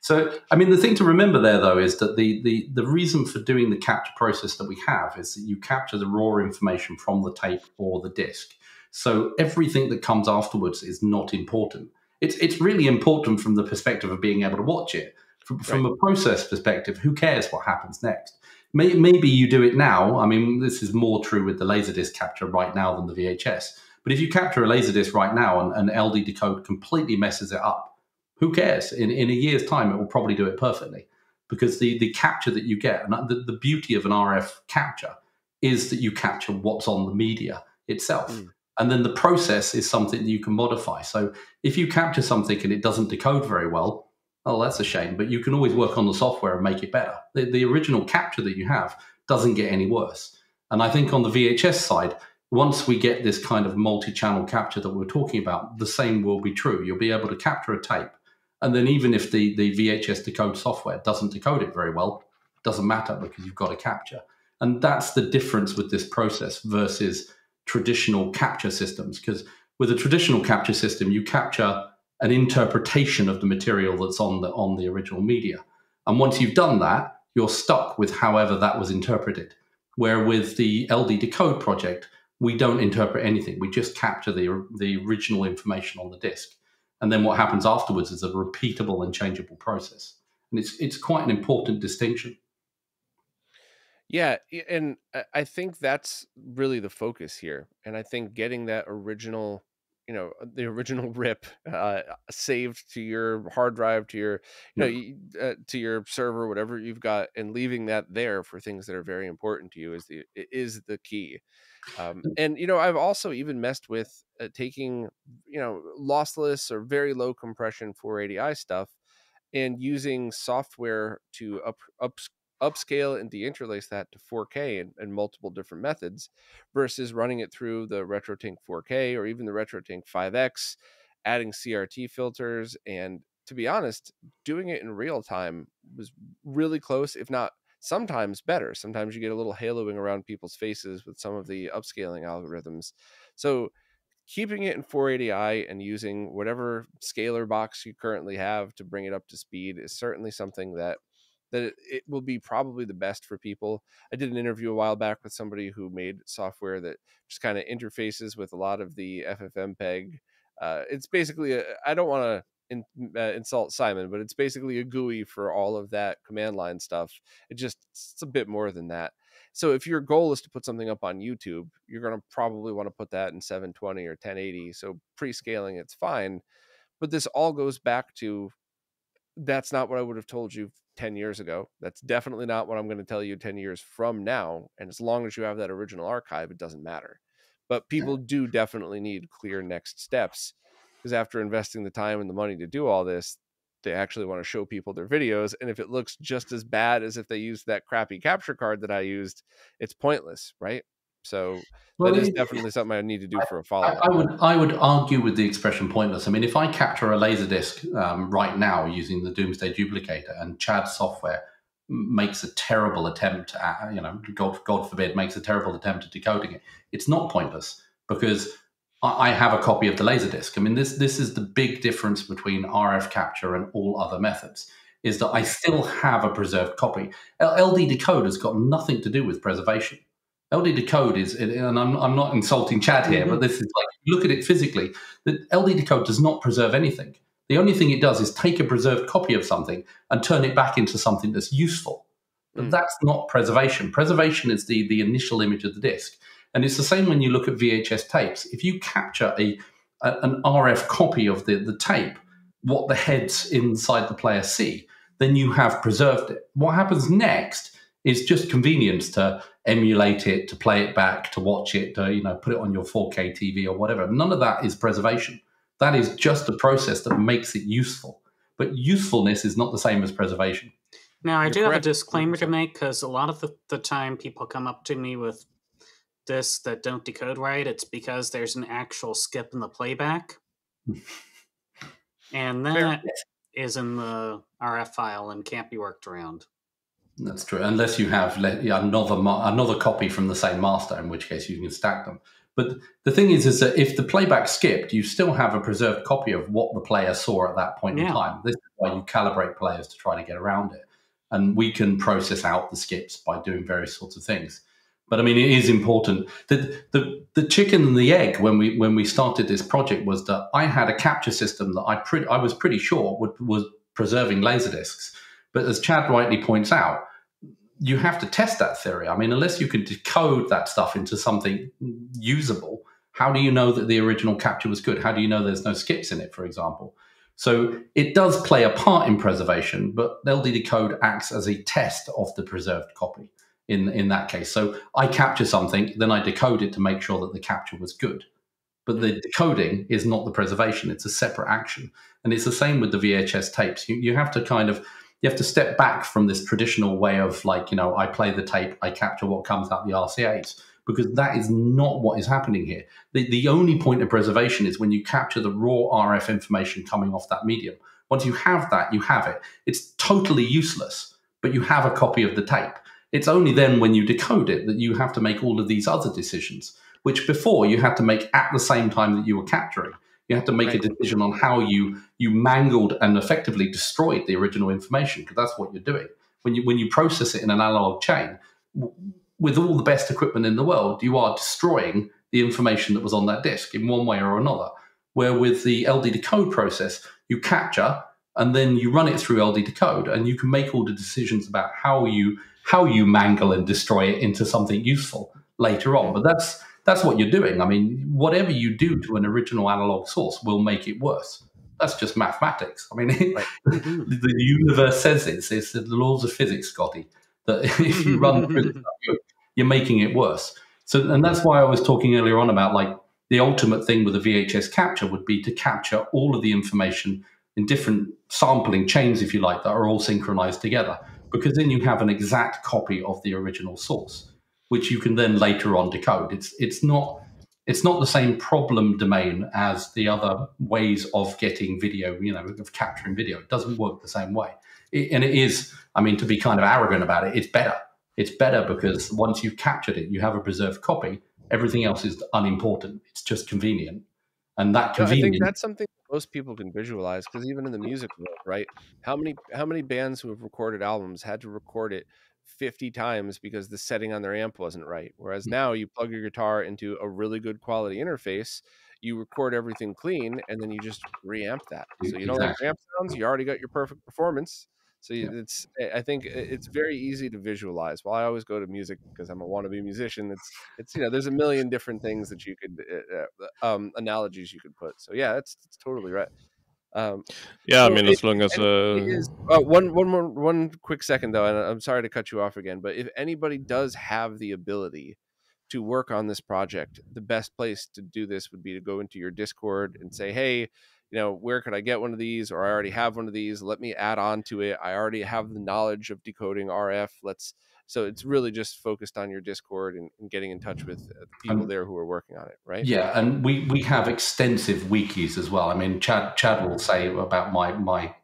So, I mean, the thing to remember there, though, is that the reason for doing the capture process that we have is that you capture the raw information from the tape or the disc. So everything that comes afterwards is not important. It's really important from the perspective of being able to watch it. From a process perspective, who cares what happens next? Maybe you do it now. I mean, this is more true with the LaserDisc capture right now than the VHS. But if you capture a LaserDisc right now and LD Decode completely messes it up, who cares? In a year's time, it will probably do it perfectly, because the capture that you get, and the beauty of an RF capture is that you capture what's on the media itself. And then the process is something that you can modify. So if you capture something and it doesn't decode very well, oh, that's a shame, but you can always work on the software and make it better. The original capture that you have doesn't get any worse. And I think on the VHS side, once we get this kind of multi-channel capture that we're talking about, the same will be true. You'll be able to capture a tape. And then even if the VHS decode software doesn't decode it very well, it doesn't matter, because you've got a capture. And that's the difference with this process versus traditional capture systems. Because with a traditional capture system, you capture an interpretation of the material that's on the original media. And once you've done that, you're stuck with however that was interpreted. Where with the LD Decode project, we don't interpret anything. We just capture the original information on the disk. And then what happens afterwards is a repeatable and changeable process. And it's quite an important distinction. Yeah, and I think that's really the focus here. And I think getting that original, the original rip saved to your hard drive, to your, to your server, whatever you've got, and leaving that there for things that are very important to you is the key. And I've also even messed with taking lossless or very low compression 480i stuff and using software to upscale and deinterlace that to 4K and multiple different methods, versus running it through the RetroTink 4K or even the RetroTink 5X, adding CRT filters. And to be honest, doing it in real time was really close, if not sometimes better. Sometimes you get a little haloing around people's faces with some of the upscaling algorithms. So keeping it in 480i and using whatever scaler box you currently have to bring it up to speed is certainly something that it will be probably the best for people. I did an interview a while back with somebody who made software that just kind of interfaces with a lot of the FFmpeg. It's basically I don't want to insult Simon, but it's basically a GUI for all of that command line stuff. It's a bit more than that. So if your goal is to put something up on YouTube, you're going to probably want to put that in 720 or 1080. So pre-scaling, it's fine. But this all goes back to, that's not what I would have told you 10 years ago. That's definitely not what I'm going to tell you 10 years from now. And as long as you have that original archive, it doesn't matter. But people do definitely need clear next steps, because after investing the time and the money to do all this, they actually want to show people their videos. And if it looks just as bad as if they used that crappy capture card that I used, it's pointless, right? So that is definitely something I need to do for a follow-up. I would argue with the expression pointless. I mean, if I capture a LaserDisc right now using the Domesday Duplicator, and Chad's software makes a terrible attempt at, God forbid, makes a terrible attempt at decoding it, it's not pointless, because I have a copy of the LaserDisc. I mean, this is the big difference between RF capture and all other methods, is that I still have a preserved copy. LD Decode has got nothing to do with preservation. LD Decode is, and I'm not insulting Chad here, but this is like, look at it physically. The LD Decode does not preserve anything. The only thing it does is take a preserved copy of something and turn it back into something that's useful. But that's not preservation. Preservation is the initial image of the disc. And it's the same when you look at VHS tapes. If you capture an RF copy of the tape, what the heads inside the player see, then you have preserved it. What happens next is just convenience to emulate it, to play it back, to watch it, to put it on your 4K TV or whatever. None of that is preservation. That is just a process that makes it useful. But usefulness is not the same as preservation. Now, I do have a disclaimer to make, because a lot of the time people come up to me with discs that don't decode right. It's because there's an actual skip in the playback. And that is in the RF file and can't be worked around. That's true, unless you have another copy from the same master, in which case you can stack them. But the thing is that if the playback skipped, you still have a preserved copy of what the player saw at that point in time. This is why you calibrate players to try to get around it. And we can process out the skips by doing various sorts of things. But I mean, it is important that the chicken and the egg when we started this project was that I had a capture system that I was pretty sure was preserving laserdiscs. But as Chad rightly points out, you have to test that theory. I mean, unless you can decode that stuff into something usable, how do you know that the original capture was good? How do you know there's no skips in it, for example? So it does play a part in preservation, but LD Decode acts as a test of the preserved copy in that case. So I capture something, then I decode it to make sure that the capture was good. But the decoding is not the preservation. It's a separate action. And it's the same with the VHS tapes. You have to step back from this traditional way of I play the tape, I capture what comes out the RCAs, because that is not what is happening here. The only point of preservation is when you capture the raw RF information coming off that medium. Once you have that, you have it. It's totally useless, but you have a copy of the tape. It's only then when you decode it that you have to make all of these other decisions, which before you had to make at the same time that you were capturing. You had to make a decision on how you mangled and effectively destroyed the original information, because that's what you're doing. When you process it in an analog chain, with all the best equipment in the world, you are destroying the information that was on that disk in one way or another. Where with the LD Decode process, you capture and then you run it through LD Decode, and you can make all the decisions about how you mangle and destroy it into something useful later on. But that's what you're doing. I mean, whatever you do to an original analog source will make it worse. That's just mathematics. I mean, the universe says this. It's the laws of physics, Scotty, that if you run through the stuff, you're making it worse. So, and that's why I was talking earlier on about the ultimate thing with a VHS capture would be to capture all of the information in different sampling chains, if you like, that are all synchronized together, because then you have an exact copy of the original source, which you can then later on decode. It's not the same problem domain as the other ways of getting video, of capturing video. It doesn't work the same way. And it is, I mean, to be kind of arrogant about it, it's better. It's better because once you've captured it, you have a preserved copy. Everything else is unimportant. It's just convenient. And that convenience... I think that's something most people can visualize, because even in the music world, right? How many bands who have recorded albums had to record it 50 times because the setting on their amp wasn't right? Whereas now you plug your guitar into a really good quality interface, you record everything clean, and then you just reamp that. So you don't like amp sounds, you already got your perfect performance. So I think it's very easy to visualize. While I always go to music because I'm a wannabe musician, it's there's a million different things that you could analogies you could put. So yeah, that's totally right. I mean, as long as one quick second though, and I'm sorry to cut you off again, but if anybody does have the ability to work on this project, the best place to do this would be to go into your Discord and say, hey, where could I get one of these? Or I already have one of these. Let me add on to it. I already have the knowledge of decoding RF. So it's really just focused on your Discord and getting in touch with the people there who are working on it, right? Yeah, and we have extensive wikis as well. I mean, Chad will say about my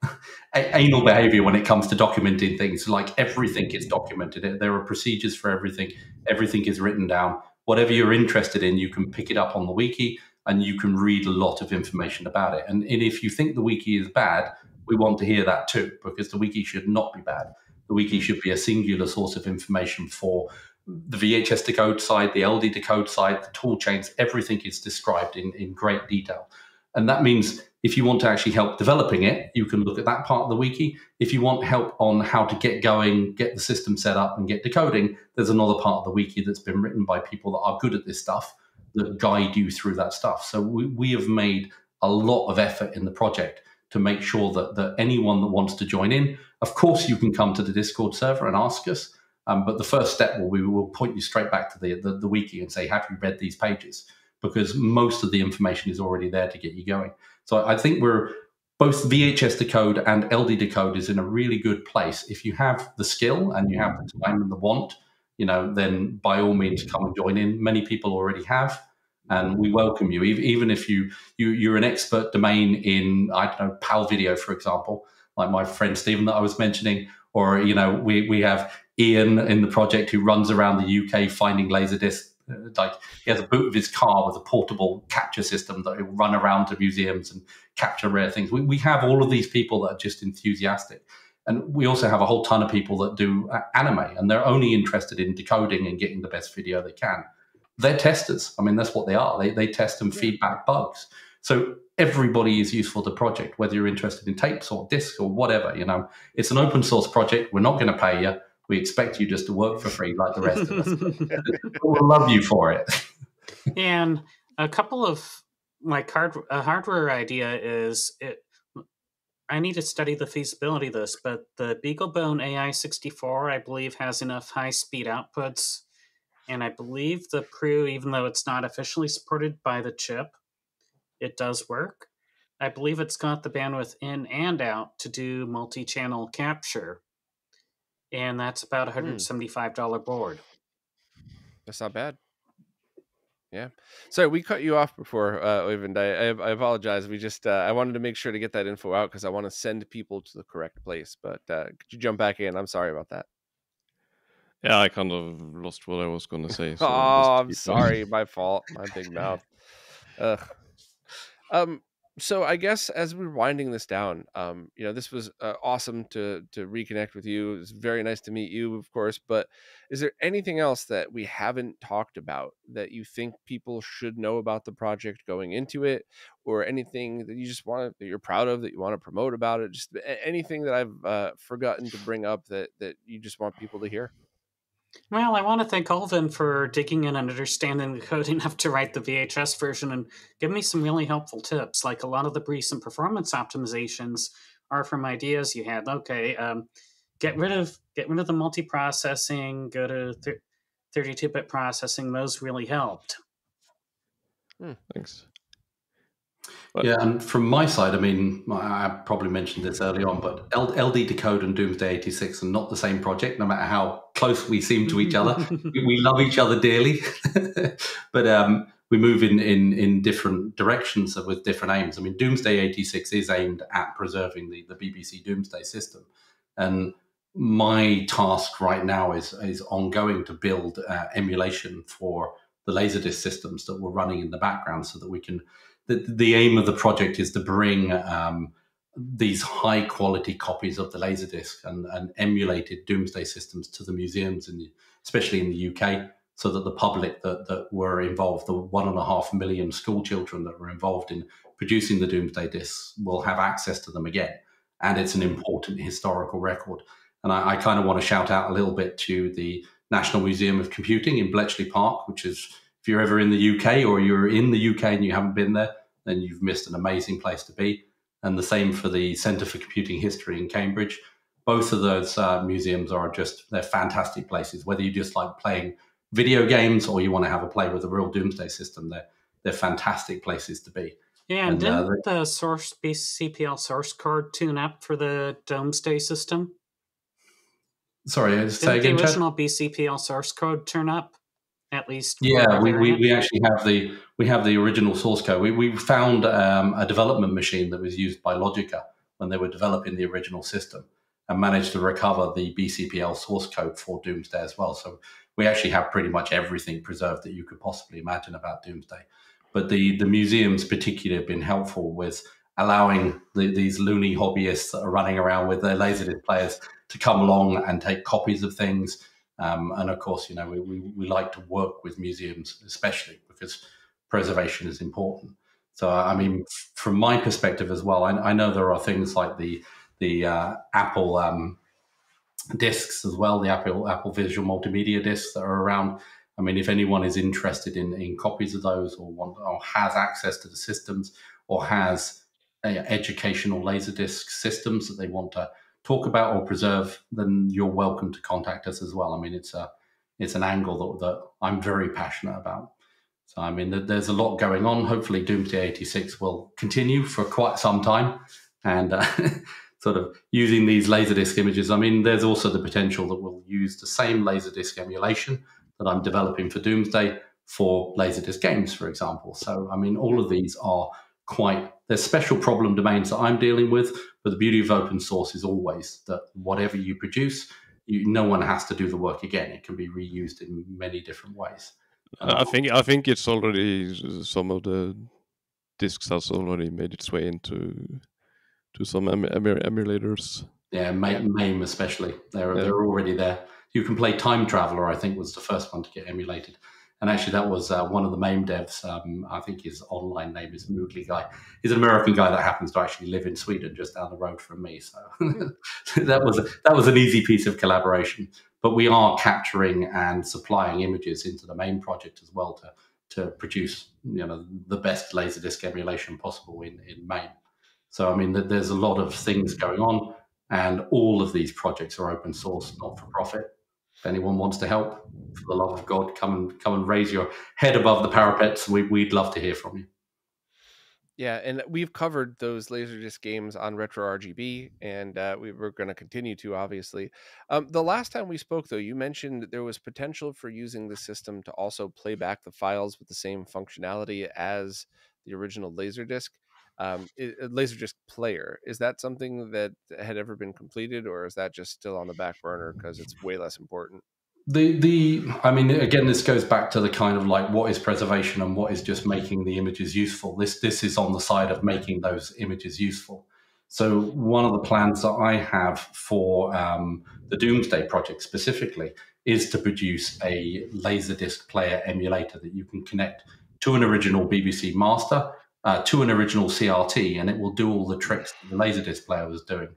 anal behavior when it comes to documenting things. Like, everything is documented. There are procedures for everything. Everything is written down. Whatever you're interested in, you can pick it up on the wiki, and you can read a lot of information about it. And if you think the wiki is bad, we want to hear that too, because the wiki should not be bad. The wiki should be a singular source of information for the VHS decode side, the LD decode side, the tool chains. Everything is described in great detail. And that means if you want to actually help developing it, you can look at that part of the wiki. If you want help on how to get going, get the system set up, and get decoding, there's another part of the wiki that's been written by people that are good at this stuff that guide you through that stuff. So we have made a lot of effort in the project to make sure that anyone that wants to join in, of course, you can come to the Discord server and ask us. But the first step we will point you straight back to the wiki and say, have you read these pages? Because most of the information is already there to get you going. So I think we're both VHS Decode and LD Decode is in a really good place. If you have the skill and you have the time and the want, then by all means come and join in. Many people already have, and we welcome you. Even if you're an expert domain in, I don't know, PAL video, for example, like my friend Stephen that I was mentioning, or we have Ian in the project who runs around the UK finding LaserDisc. Like he has a boot of his car with a portable capture system that will run around to museums and capture rare things. We have all of these people that are just enthusiastic. And we also have a whole ton of people that do anime, and they're only interested in decoding and getting the best video they can. They're testers. I mean, that's what they are. They test and feedback bugs. So everybody is useful to the project, whether you're interested in tapes or discs or whatever. It's an open source project. We're not going to pay you. We expect you just to work for free like the rest of us. We'll love you for it. And a couple of a hardware idea is I need to study the feasibility of this, but the BeagleBone AI64, I believe, has enough high-speed outputs. And I believe the Pru, even though it's not officially supported by the chip, it does work. I believe it's got the bandwidth in and out to do multi-channel capture. And that's about a $175 board. That's not bad. Yeah. Sorry, we cut you off before, Øyvind. I apologize. We just I wanted to make sure to get that info out because I want to send people to the correct place. But could you jump back in? I'm sorry about that. Yeah, I kind of lost what I was going to say. So I'm sorry. My fault. My big mouth. So I guess as we're winding this down, this was awesome to reconnect with you. It's very nice to meet you, of course. But is there anything else that we haven't talked about that you think people should know about the project going into it, or anything that you just that you're proud of, that you want to promote about it? Just anything that I've forgotten to bring up that you just want people to hear? Well, I want to thank Øyvind for digging in and understanding the code enough to write the VHS version and give me some really helpful tips. Like a lot of the recent performance optimizations are from ideas you had. Okay, get rid of the multiprocessing. Go to 32-bit processing. Those really helped. Thanks. Yeah, and from my side, I mean, I probably mentioned this early on, but LD Decode and Domesday 86 are not the same project, no matter how close we seem to each other. We love each other dearly, but we move in different directions with different aims. I mean, Domesday 86 is aimed at preserving the BBC Domesday system. And my task right now is ongoing to build emulation for the LaserDisc systems that we're running in the background so that we can... The aim of the project is to bring these high quality copies of the LaserDisc and emulated Domesday systems to the museums, especially in the UK, so that the public that were involved, the 1.5 million school children that were involved in producing the Domesday discs, will have access to them again. And it's an important historical record. And I kind of want to shout out a little bit to the National Museum of Computing in Bletchley Park, which is, if you're ever in the UK or you're in the UK and you haven't been there, then you've missed an amazing place to be. And the same for the Centre for Computing History in Cambridge. Both of those museums they're fantastic places. Whether you just like playing video games or you want to have a play with a real Domesday system, they're fantastic places to be. Yeah, and didn't the source BCPL source code tune up for the Domesday system? Sorry, say again, the original BCPL source code turn up? At least, yeah, we actually have the original source code. We found a development machine that was used by Logica when they were developing the original system, and managed to recover the BCPL source code for Domesday as well. So we actually have pretty much everything preserved that you could possibly imagine about Domesday. But the museums particularly have been helpful with allowing these loony hobbyists that are running around with their LaserDisc players to come along and take copies of things. And of course, we like to work with museums, especially because preservation is important. So, I mean, from my perspective as well, I know there are things like the Apple discs as well, the Apple Visual Multimedia discs that are around. I mean, if anyone is interested in copies of those, or has access to the systems, or has educational LaserDisc systems that they want to talk about or preserve, then you're welcome to contact us as well. I mean, it's an angle that I'm very passionate about. So, I mean, there's a lot going on. Hopefully, Doomsday 86 will continue for quite some time, and sort of using these LaserDisc images. I mean, there's also the potential that we'll use the same LaserDisc emulation that I'm developing for Doomsday for LaserDisc games, for example. So, I mean, all of these are there's special problem domains that I'm dealing with, but the beauty of open source is always that whatever you produce, no one has to do the work again. It can be reused in many different ways. I think it's already, some of the discs has already made its way into some emulators. Yeah, MAME especially. They're already there. You can play Time Traveler, I think, was the first one to get emulated. And actually, that was one of the MAME devs. I think his online name is Moogly Guy. He's an American guy that happens to actually live in Sweden, just down the road from me. So that was an easy piece of collaboration. But we are capturing and supplying images into the MAME project as well to produce, the best LaserDisc emulation possible in MAME. So, I mean, there's a lot of things going on, and all of these projects are open source, not for profit. If anyone wants to help, for the love of God, come and raise your head above the parapets. We'd love to hear from you. Yeah, and we've covered those LaserDisc games on RetroRGB, and we're going to continue to, obviously. The last time we spoke, though, you mentioned there was potential for using the system to also play back the files with the same functionality as the original LaserDisc. LaserDisc player, is that something that had ever been completed, or is that just still on the back burner because it's way less important? I mean, again, this goes back to the kind of like what is preservation and what is just making the images useful. This is on the side of making those images useful. So one of the plans that I have for the Doomsday project specifically is to produce a LaserDisc player emulator that you can connect to an original BBC master, to an original CRT, and it will do all the tricks that the LaserDisc player was doing.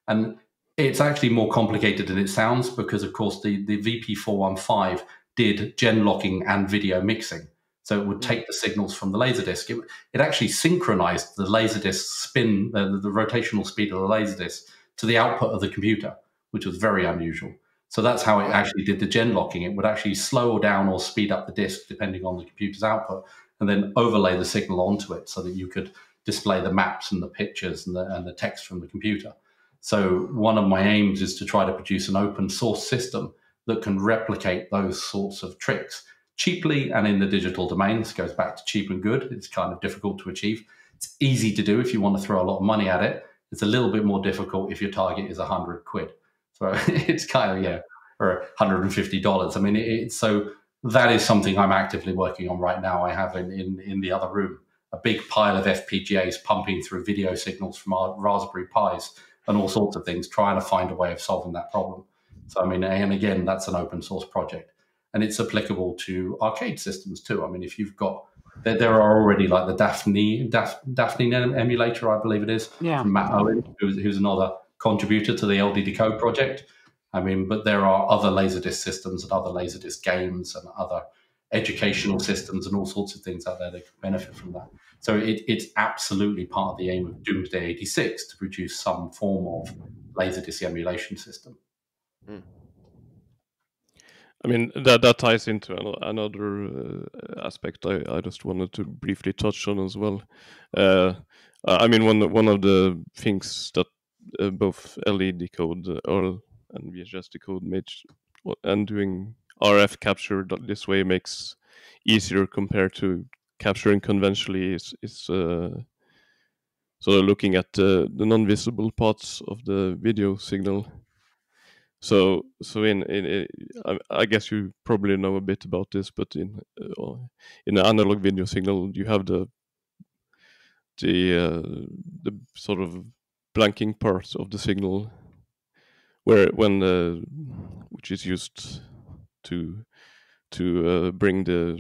And it's actually more complicated than it sounds because, of course, the VP415 did gen locking and video mixing. So it would take the signals from the LaserDisc. It actually synchronized the LaserDisc spin, the rotational speed of the LaserDisc to the output of the computer, which was very unusual. So that's how it actually did the gen locking. It would actually slow down or speed up the disk depending on the computer's output, and then overlay the signal onto it so that you could display the maps and the pictures and the text from the computer. So one of my aims is to try to produce an open source system that can replicate those sorts of tricks cheaply and in the digital domain. This goes back to cheap and good. It's kind of difficult to achieve. It's easy to do if you want to throw a lot of money at it. It's a little bit more difficult if your target is 100 quid. So it's kind of, or $150. I mean, so that is something I'm actively working on right now. I have in the other room a big pile of FPGAs pumping through video signals from our Raspberry Pis and all sorts of things, trying to find a way of solving that problem. So, I mean, and again, that's an open source project. And it's applicable to arcade systems too. I mean, if you've got, there are already like the Daphne emulator, I believe it is, from Matt Owen, who's another contributor to the LD Decode project. I mean, but there are other LaserDisc systems and other LaserDisc games and other educational systems and all sorts of things out there that can benefit from that. So it's absolutely part of the aim of Doomsday 86 to produce some form of LaserDisc emulation system. I mean, that ties into another aspect I just wanted to briefly touch on as well. I mean, one of the things that both LE Decode and VHS Decode made, and doing RF capture this way makes easier compared to capturing conventionally is sort of looking at the non-visible parts of the video signal. So I guess you probably know a bit about this, but in an analog video signal, you have the sort of blanking part of the signal, which is used to bring the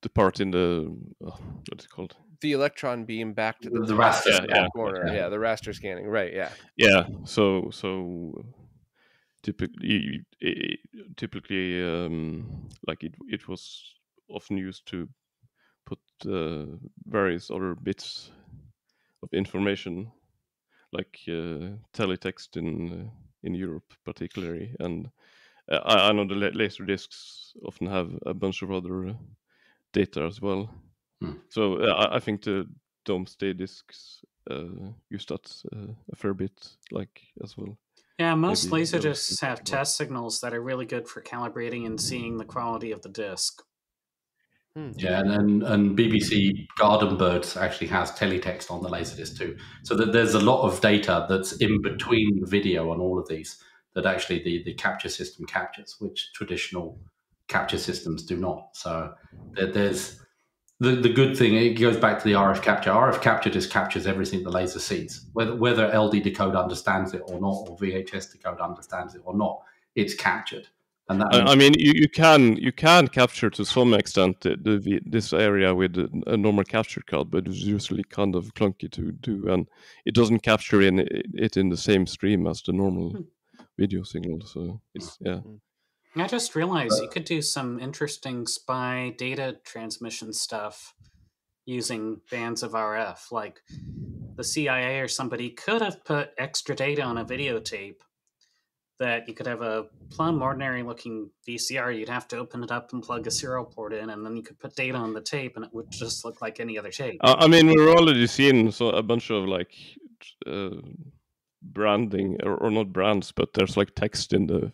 the part in the what's it called? The electron beam back to the raster corner. Yeah, the raster scanning. Right. Yeah. Yeah. So typically, like it was often used to put various other bits of information, like teletext in Europe particularly, and I know the laser discs often have a bunch of other data as well. So I think the Domesday discs use that a fair bit, like as well. Yeah, most Maybe laser that was discs have test signals that are really good for calibrating and seeing the quality of the disc. Yeah, and BBC Garden Birds actually has teletext on the Laserdisc too. So that there's a lot of data that's in between the video on all of these that actually the capture system captures, which traditional capture systems do not. So there's the good thing. It goes back to the RF capture. RF capture just captures everything the laser sees, whether LD Decode understands it or not, or VHS Decode understands it or not. It's captured. And that I mean, you can capture to some extent this area with a normal capture card, but it's usually kind of clunky to do, and it doesn't capture it in the same stream as the normal video signal. So it's I just realized you could do some interesting spy data transmission stuff using bands of RF. Like the CIA or somebody could have put extra data on a videotape that you could have a plumb ordinary looking VCR. You'd have to open it up and plug a serial port in, and then you could put data on the tape and it would just look like any other tape. I mean, we're already seeing a bunch of like branding or not brands, but there's like text in the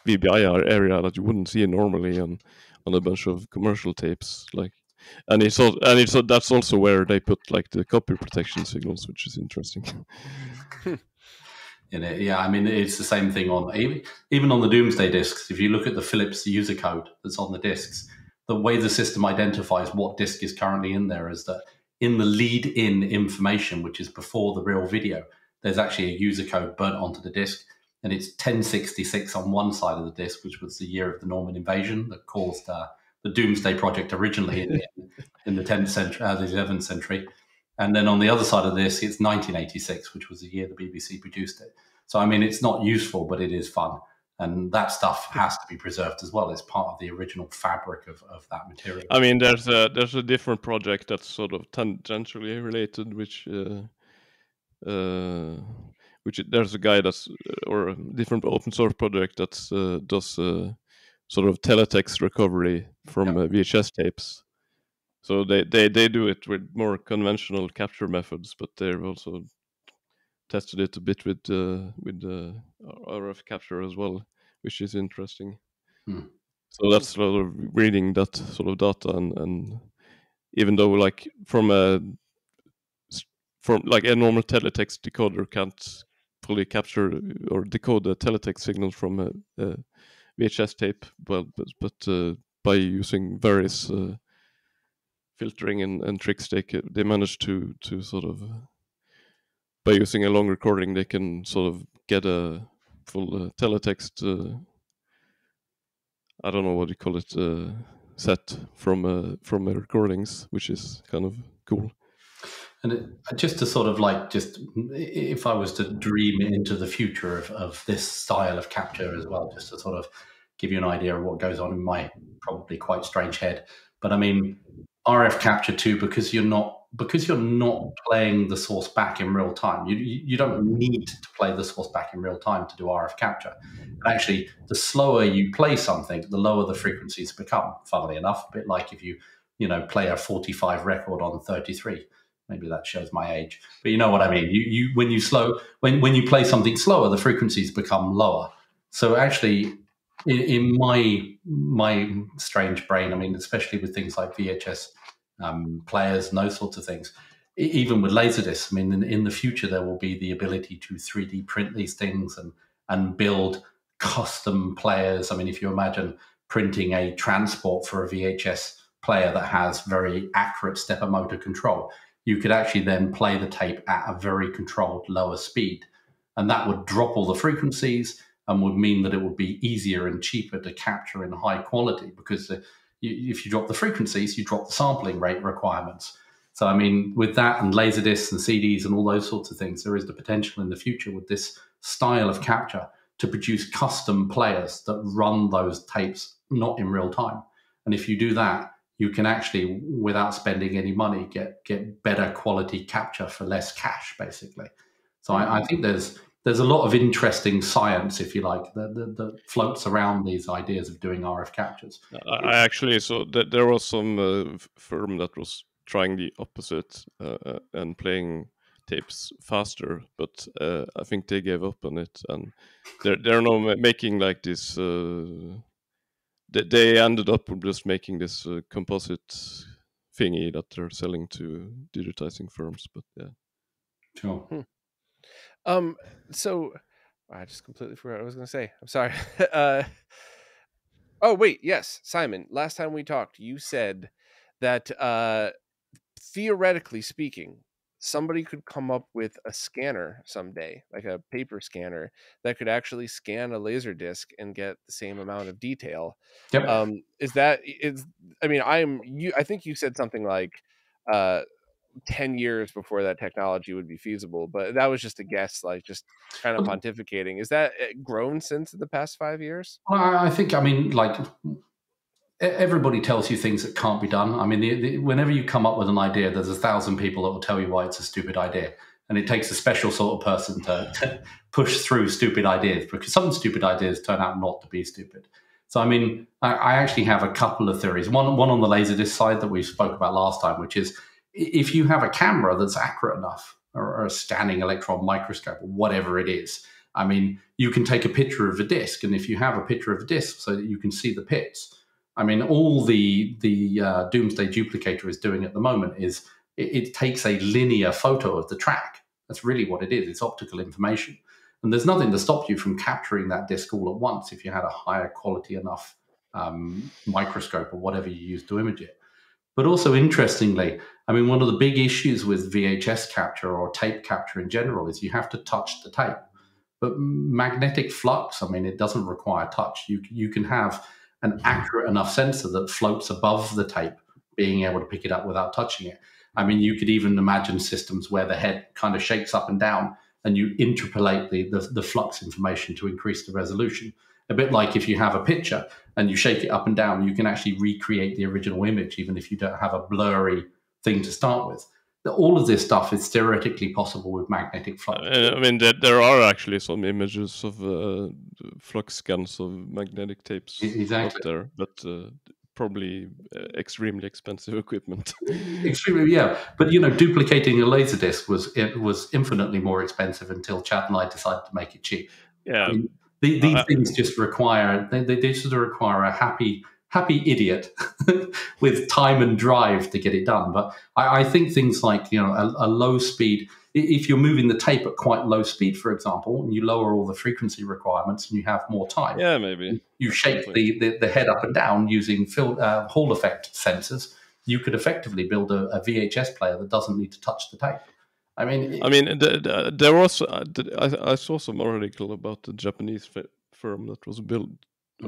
VBI area that you wouldn't see normally on a bunch of commercial tapes, like, and that's also where they put like the copy protection signals, which is interesting. Yeah, I mean, it's the same thing on even on the Domesday discs. If you look at the Philips user code that's on the discs, the way the system identifies what disc is currently in there is that in the lead-in information, which is before the real video, there's actually a user code burnt onto the disc, and it's 1066 on one side of the disc, which was the year of the Norman invasion that caused the Domesday project originally in the 10th century, the 11th century. And then on the other side of this, it's 1986, which was the year the BBC produced it. So, I mean, it's not useful, but it is fun. And that stuff has to be preserved as well. It's part of the original fabric of that material. I mean, there's a different project that's sort of tangentially related, which there's a guy or a different open source project that does sort of teletext recovery from VHS tapes. So they do it with more conventional capture methods, but they've also tested it a bit with RF capture as well, which is interesting. So that's sort of reading that sort of data, and even though like from like a normal teletext decoder can't fully capture or decode the teletext signal from a VHS tape, but by using various filtering and tricks, they manage to sort of, by using a long recording, they can sort of get a full teletext. I don't know what you call it, set from recordings, which is kind of cool. And just to sort of like, just if I was to dream into the future of this style of capture as well, just to sort of give you an idea of what goes on in my probably quite strange head. But I mean, RF capture too, because you're not playing the source back in real time. You don't need to play the source back in real time to do RF capture. And actually, the slower you play something, the lower the frequencies become. Funnily enough, a bit like if you play a 45 record on 33. Maybe that shows my age, but you know what I mean. When you play something slower, the frequencies become lower. So actually, in my strange brain, I mean, especially with things like VHS players and those sorts of things, even with LaserDiscs, I mean, in the future there will be the ability to 3D print these things and build custom players. I mean, if you imagine printing a transport for a VHS player that has very accurate stepper motor control, you could actually then play the tape at a very controlled lower speed. And that would drop all the frequencies and would mean that it would be easier and cheaper to capture in high quality, because if you drop the frequencies, you drop the sampling rate requirements. So, I mean, with that and laserdiscs and CDs and all those sorts of things, there is the potential in the future with this style of capture to produce custom players that run those tapes not in real time. And if you do that, you can actually, without spending any money, get better quality capture for less cash, basically. So I think there's a lot of interesting science, if you like, that floats around these ideas of doing RF captures. I actually saw that there was some firm that was trying the opposite and playing tapes faster, but I think they gave up on it, and they're now making like this. They ended up just making this composite thingy that they're selling to digitizing firms. But yeah, Sure. So I just completely forgot what I was going to say. I'm sorry. Oh wait, yes, Simon. Last time we talked, you said that theoretically speaking, somebody could come up with a scanner someday, like a paper scanner that could actually scan a laser disc and get the same amount of detail. Yep. I think you said something like 10 years before that technology would be feasible, but that was just a guess, like just kind of pontificating. Is that grown since in the past 5 years? I think, I mean, like, everybody tells you things that can't be done. I mean, whenever you come up with an idea, there's 1,000 people that will tell you why it's a stupid idea. And it takes a special sort of person to push through stupid ideas, because some stupid ideas turn out not to be stupid. So, I mean, I actually have a couple of theories. One on the laserdisc side that we spoke about last time, which is if you have a camera that's accurate enough, or a scanning electron microscope, or whatever it is, I mean, you can take a picture of a disc. And if you have a picture of a disc so that you can see the pits, I mean, all the Domesday Duplicator is doing at the moment is it takes a linear photo of the track. That's really what it is. It's optical information. And there's nothing to stop you from capturing that disc all at once if you had a higher quality enough microscope or whatever you use to image it. But also, interestingly, I mean, one of the big issues with VHS capture or tape capture in general is you have to touch the tape. But magnetic flux, I mean, it doesn't require touch. You can have an accurate enough sensor that floats above the tape, being able to pick it up without touching it. I mean, you could even imagine systems where the head kind of shakes up and down and you interpolate the flux information to increase the resolution. A bit like if you have a picture and you shake it up and down, you can actually recreate the original image, even if you don't have a blurry thing to start with. All of this stuff is theoretically possible with magnetic flux. I mean, there are actually some images of flux scans of magnetic tapes out there, but probably extremely expensive equipment. Extremely, yeah. But duplicating a laserdisc was infinitely more expensive until Chad and I decided to make it cheap. Yeah, I mean, these things just require they just require a happy idiot with time and drive to get it done. But I think things like a low speed, if you're moving the tape at quite low speed, for example, and you lower all the frequency requirements and you have more time, yeah, maybe you shake the head up and down using Hall effect sensors, you could effectively build a VHS player that doesn't need to touch the tape. I mean, there was I saw some article about the Japanese firm that was built,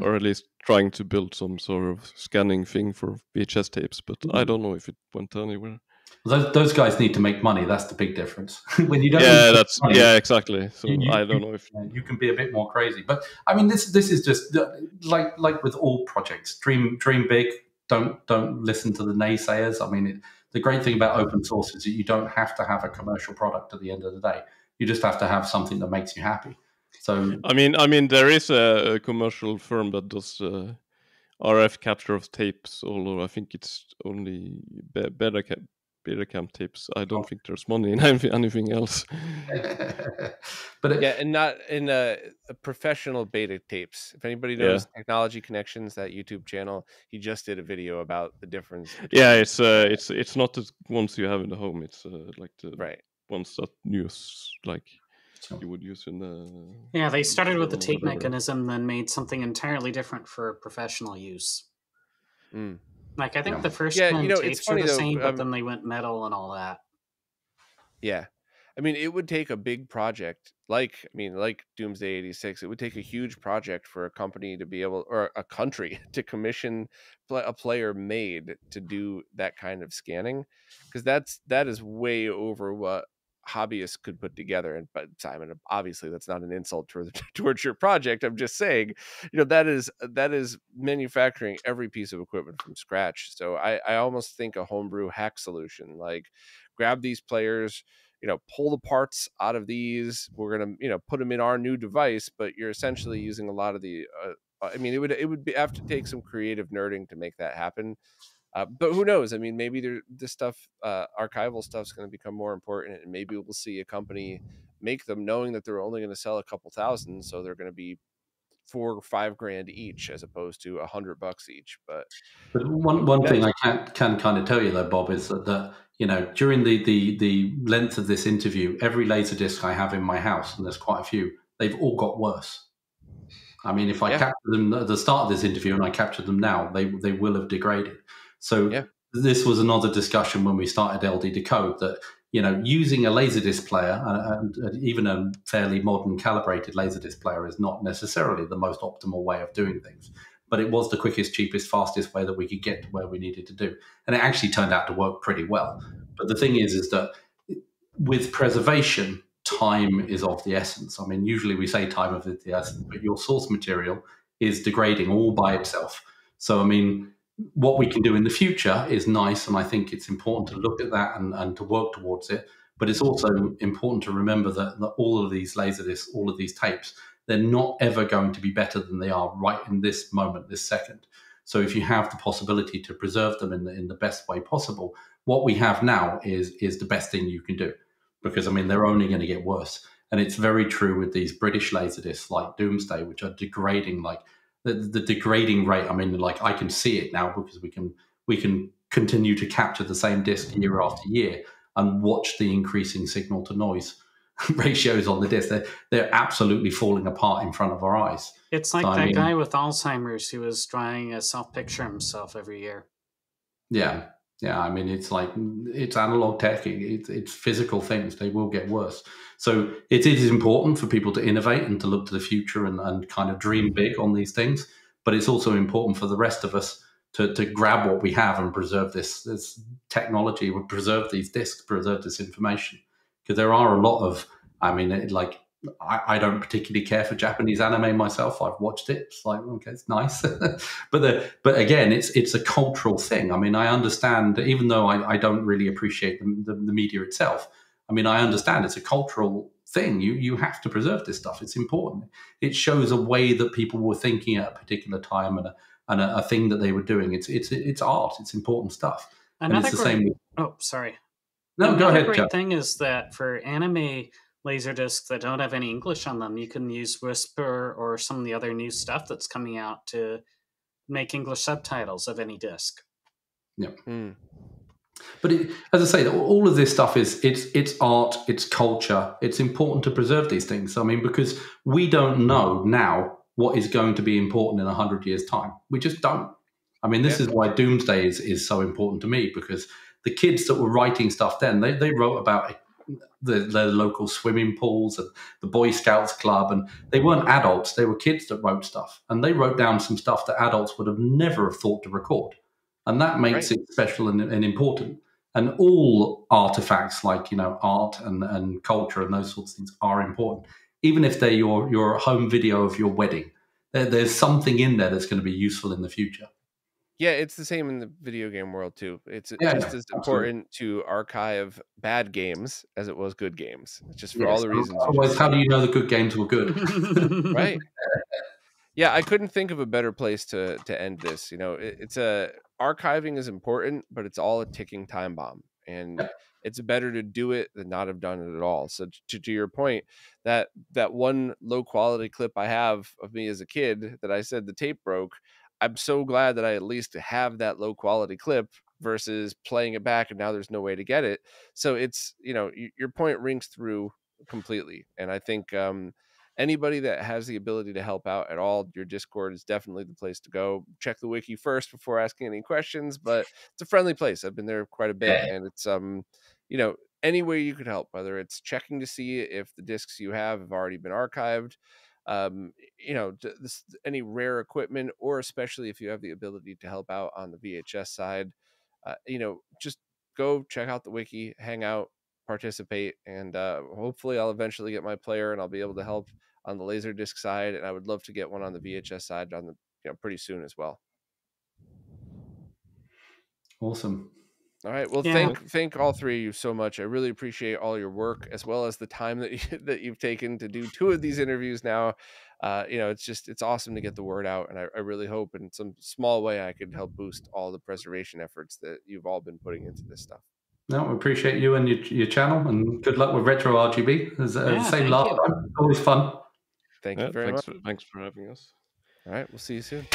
or at least trying to build some sort of scanning thing for VHS tapes, but I don't know if it went anywhere. Those guys need to make money. That's the big difference. When you don't, exactly. So I don't know if you can be a bit more crazy. But I mean, this is just like with all projects. Dream big. Don't listen to the naysayers. I mean, the great thing about open source is that you don't have to have a commercial product at the end of the day. You just have to have something that makes you happy. So I mean, there is a commercial firm that does RF capture of tapes, although I think it's only Betacam tapes. I don't think there's money in anything else. But and not in a professional beta tapes. If anybody knows Technology Connections, that YouTube channel, he just did a video about the difference. Yeah, it's not the ones you have in the home. It's like the ones that use like you would use in the. Yeah, they started with the tape mechanism, then made something entirely different for professional use. Like I think the first one tapes are the same, but then they went metal and all that. Yeah. I mean, it would take a big project like Doomsday 86. It would take a huge project for a company to be able, or a country to commission a player made to do that kind of scanning, because that is way over what hobbyists could put together. And but Simon, obviously that's not an insult towards your project. I'm just saying, that is manufacturing every piece of equipment from scratch. So I almost think a homebrew hack solution, like grab these players, pull the parts out of these. We're going to, put them in our new device, but you're essentially using a lot of the, I mean, have to take some creative nerding to make that happen. But who knows? I mean, maybe this stuff, archival stuff's going to become more important, and maybe we'll see a company make them knowing that they're only going to sell a couple thousand. So they're going to be $4 or $5 grand each, as opposed to $100 each. But one thing I can kind of tell you though, Bob, is that during the length of this interview, every LaserDisc I have in my house, and there's quite a few, they've all got worse. I mean, if I capture them at the start of this interview and I capture them now, they will have degraded. So this was another discussion when we started LD Decode, that using a LaserDisc player, and even a fairly modern calibrated LaserDisc player, is not necessarily the most optimal way of doing things. But it was the quickest, cheapest, fastest way that we could get to where we needed to do. And it actually turned out to work pretty well. But the thing is that with preservation, time is of the essence. I mean, usually we say time is of the essence, but your source material is degrading all by itself. So, I mean, what we can do in the future is nice, and I think it's important to look at that and to work towards it. But it's also important to remember that all of these LaserDiscs, all of these tapes, they're not ever going to be better than they are right in this moment, this second. So if you have the possibility to preserve them in the best way possible, what we have now is the best thing you can do, because I mean, they're only going to get worse. And it's very true with these British LaserDiscs like Doomsday, which are degrading, like the degrading rate. I mean, like, I can see it now, because we can continue to capture the same disc year after year and watch the increasing signal to noise ratios on the disc. They're absolutely falling apart in front of our eyes. It's like that guy with Alzheimer's who was drawing a self-picture himself every year. Yeah. I mean, it's like, it's analog tech. It's physical things. They will get worse. So it is important for people to innovate and to look to the future and kind of dream big on these things. But it's also important for the rest of us to grab what we have and preserve this technology, preserve these discs, preserve this information. Because there are a lot of, I mean, I don't particularly care for Japanese anime myself. I've watched it. It's like, okay, it's nice. but again, it's a cultural thing. I mean, I understand, even though I don't really appreciate the media itself, I mean, I understand it's a cultural thing. You have to preserve this stuff. It's important. It shows a way that people were thinking at a particular time, and a thing that they were doing. It's art. It's important stuff. And it's the same with, oh, sorry. No, go ahead. Another great thing is that for anime LaserDiscs that don't have any English on them, you can use Whisper or some of the other new stuff that's coming out to make English subtitles of any disc. Yeah. But as I say, all of this stuff it's art, it's culture. It's important to preserve these things. I mean, because we don't know now what is going to be important in 100 years' time. We just don't. I mean, this is why Doomsday is so important to me, because the kids that were writing stuff then, they wrote about the local swimming pools and the Boy Scouts Club, and they weren't adults. They were kids that wrote stuff, and they wrote down some stuff that adults would have never have thought to record. And that makes it special and important. And all artifacts like, art and culture and those sorts of things are important. Even if they're your home video of your wedding, there's something in there that's going to be useful in the future. Yeah, it's the same in the video game world too. It's just as important to archive bad games as it was good games. Just for all the reasons. Otherwise, how do you know the good games were good? Right. Yeah, I couldn't think of a better place to end this. Archiving is important, but it's all a ticking time bomb, and it's better to do it than not have done it at all. So to your point, that one low quality clip I have of me as a kid that I said the tape broke, I'm so glad that I at least have that low quality clip versus playing it back and now there's no way to get it. So it's, your point rings through completely. And I think anybody that has the ability to help out at all, your Discord is definitely the place to go. Check the wiki first before asking any questions, but it's a friendly place. I've been there quite a bit, and it's any way you could help, whether it's checking to see if the discs you have already been archived, you know, any rare equipment, or especially if you have the ability to help out on the VHS side, you know, just go check out the wiki, hang out, participate, and hopefully I'll eventually get my player and I'll be able to help on the LaserDisc side, and I would love to get one on the VHS side on the, you know, pretty soon as well. Awesome. All right. Well, Yeah. thank all three of you so much. I really appreciate all your work, as well as the time that you've taken to do 2 of these interviews now. You know, it's awesome to get the word out, and I really hope in some small way I could help boost all the preservation efforts that you've all been putting into this stuff. No, we appreciate you and your channel, and good luck with RetroRGB. Same last time. Always fun. Thank you very much. Thanks for having us. All right. We'll see you soon.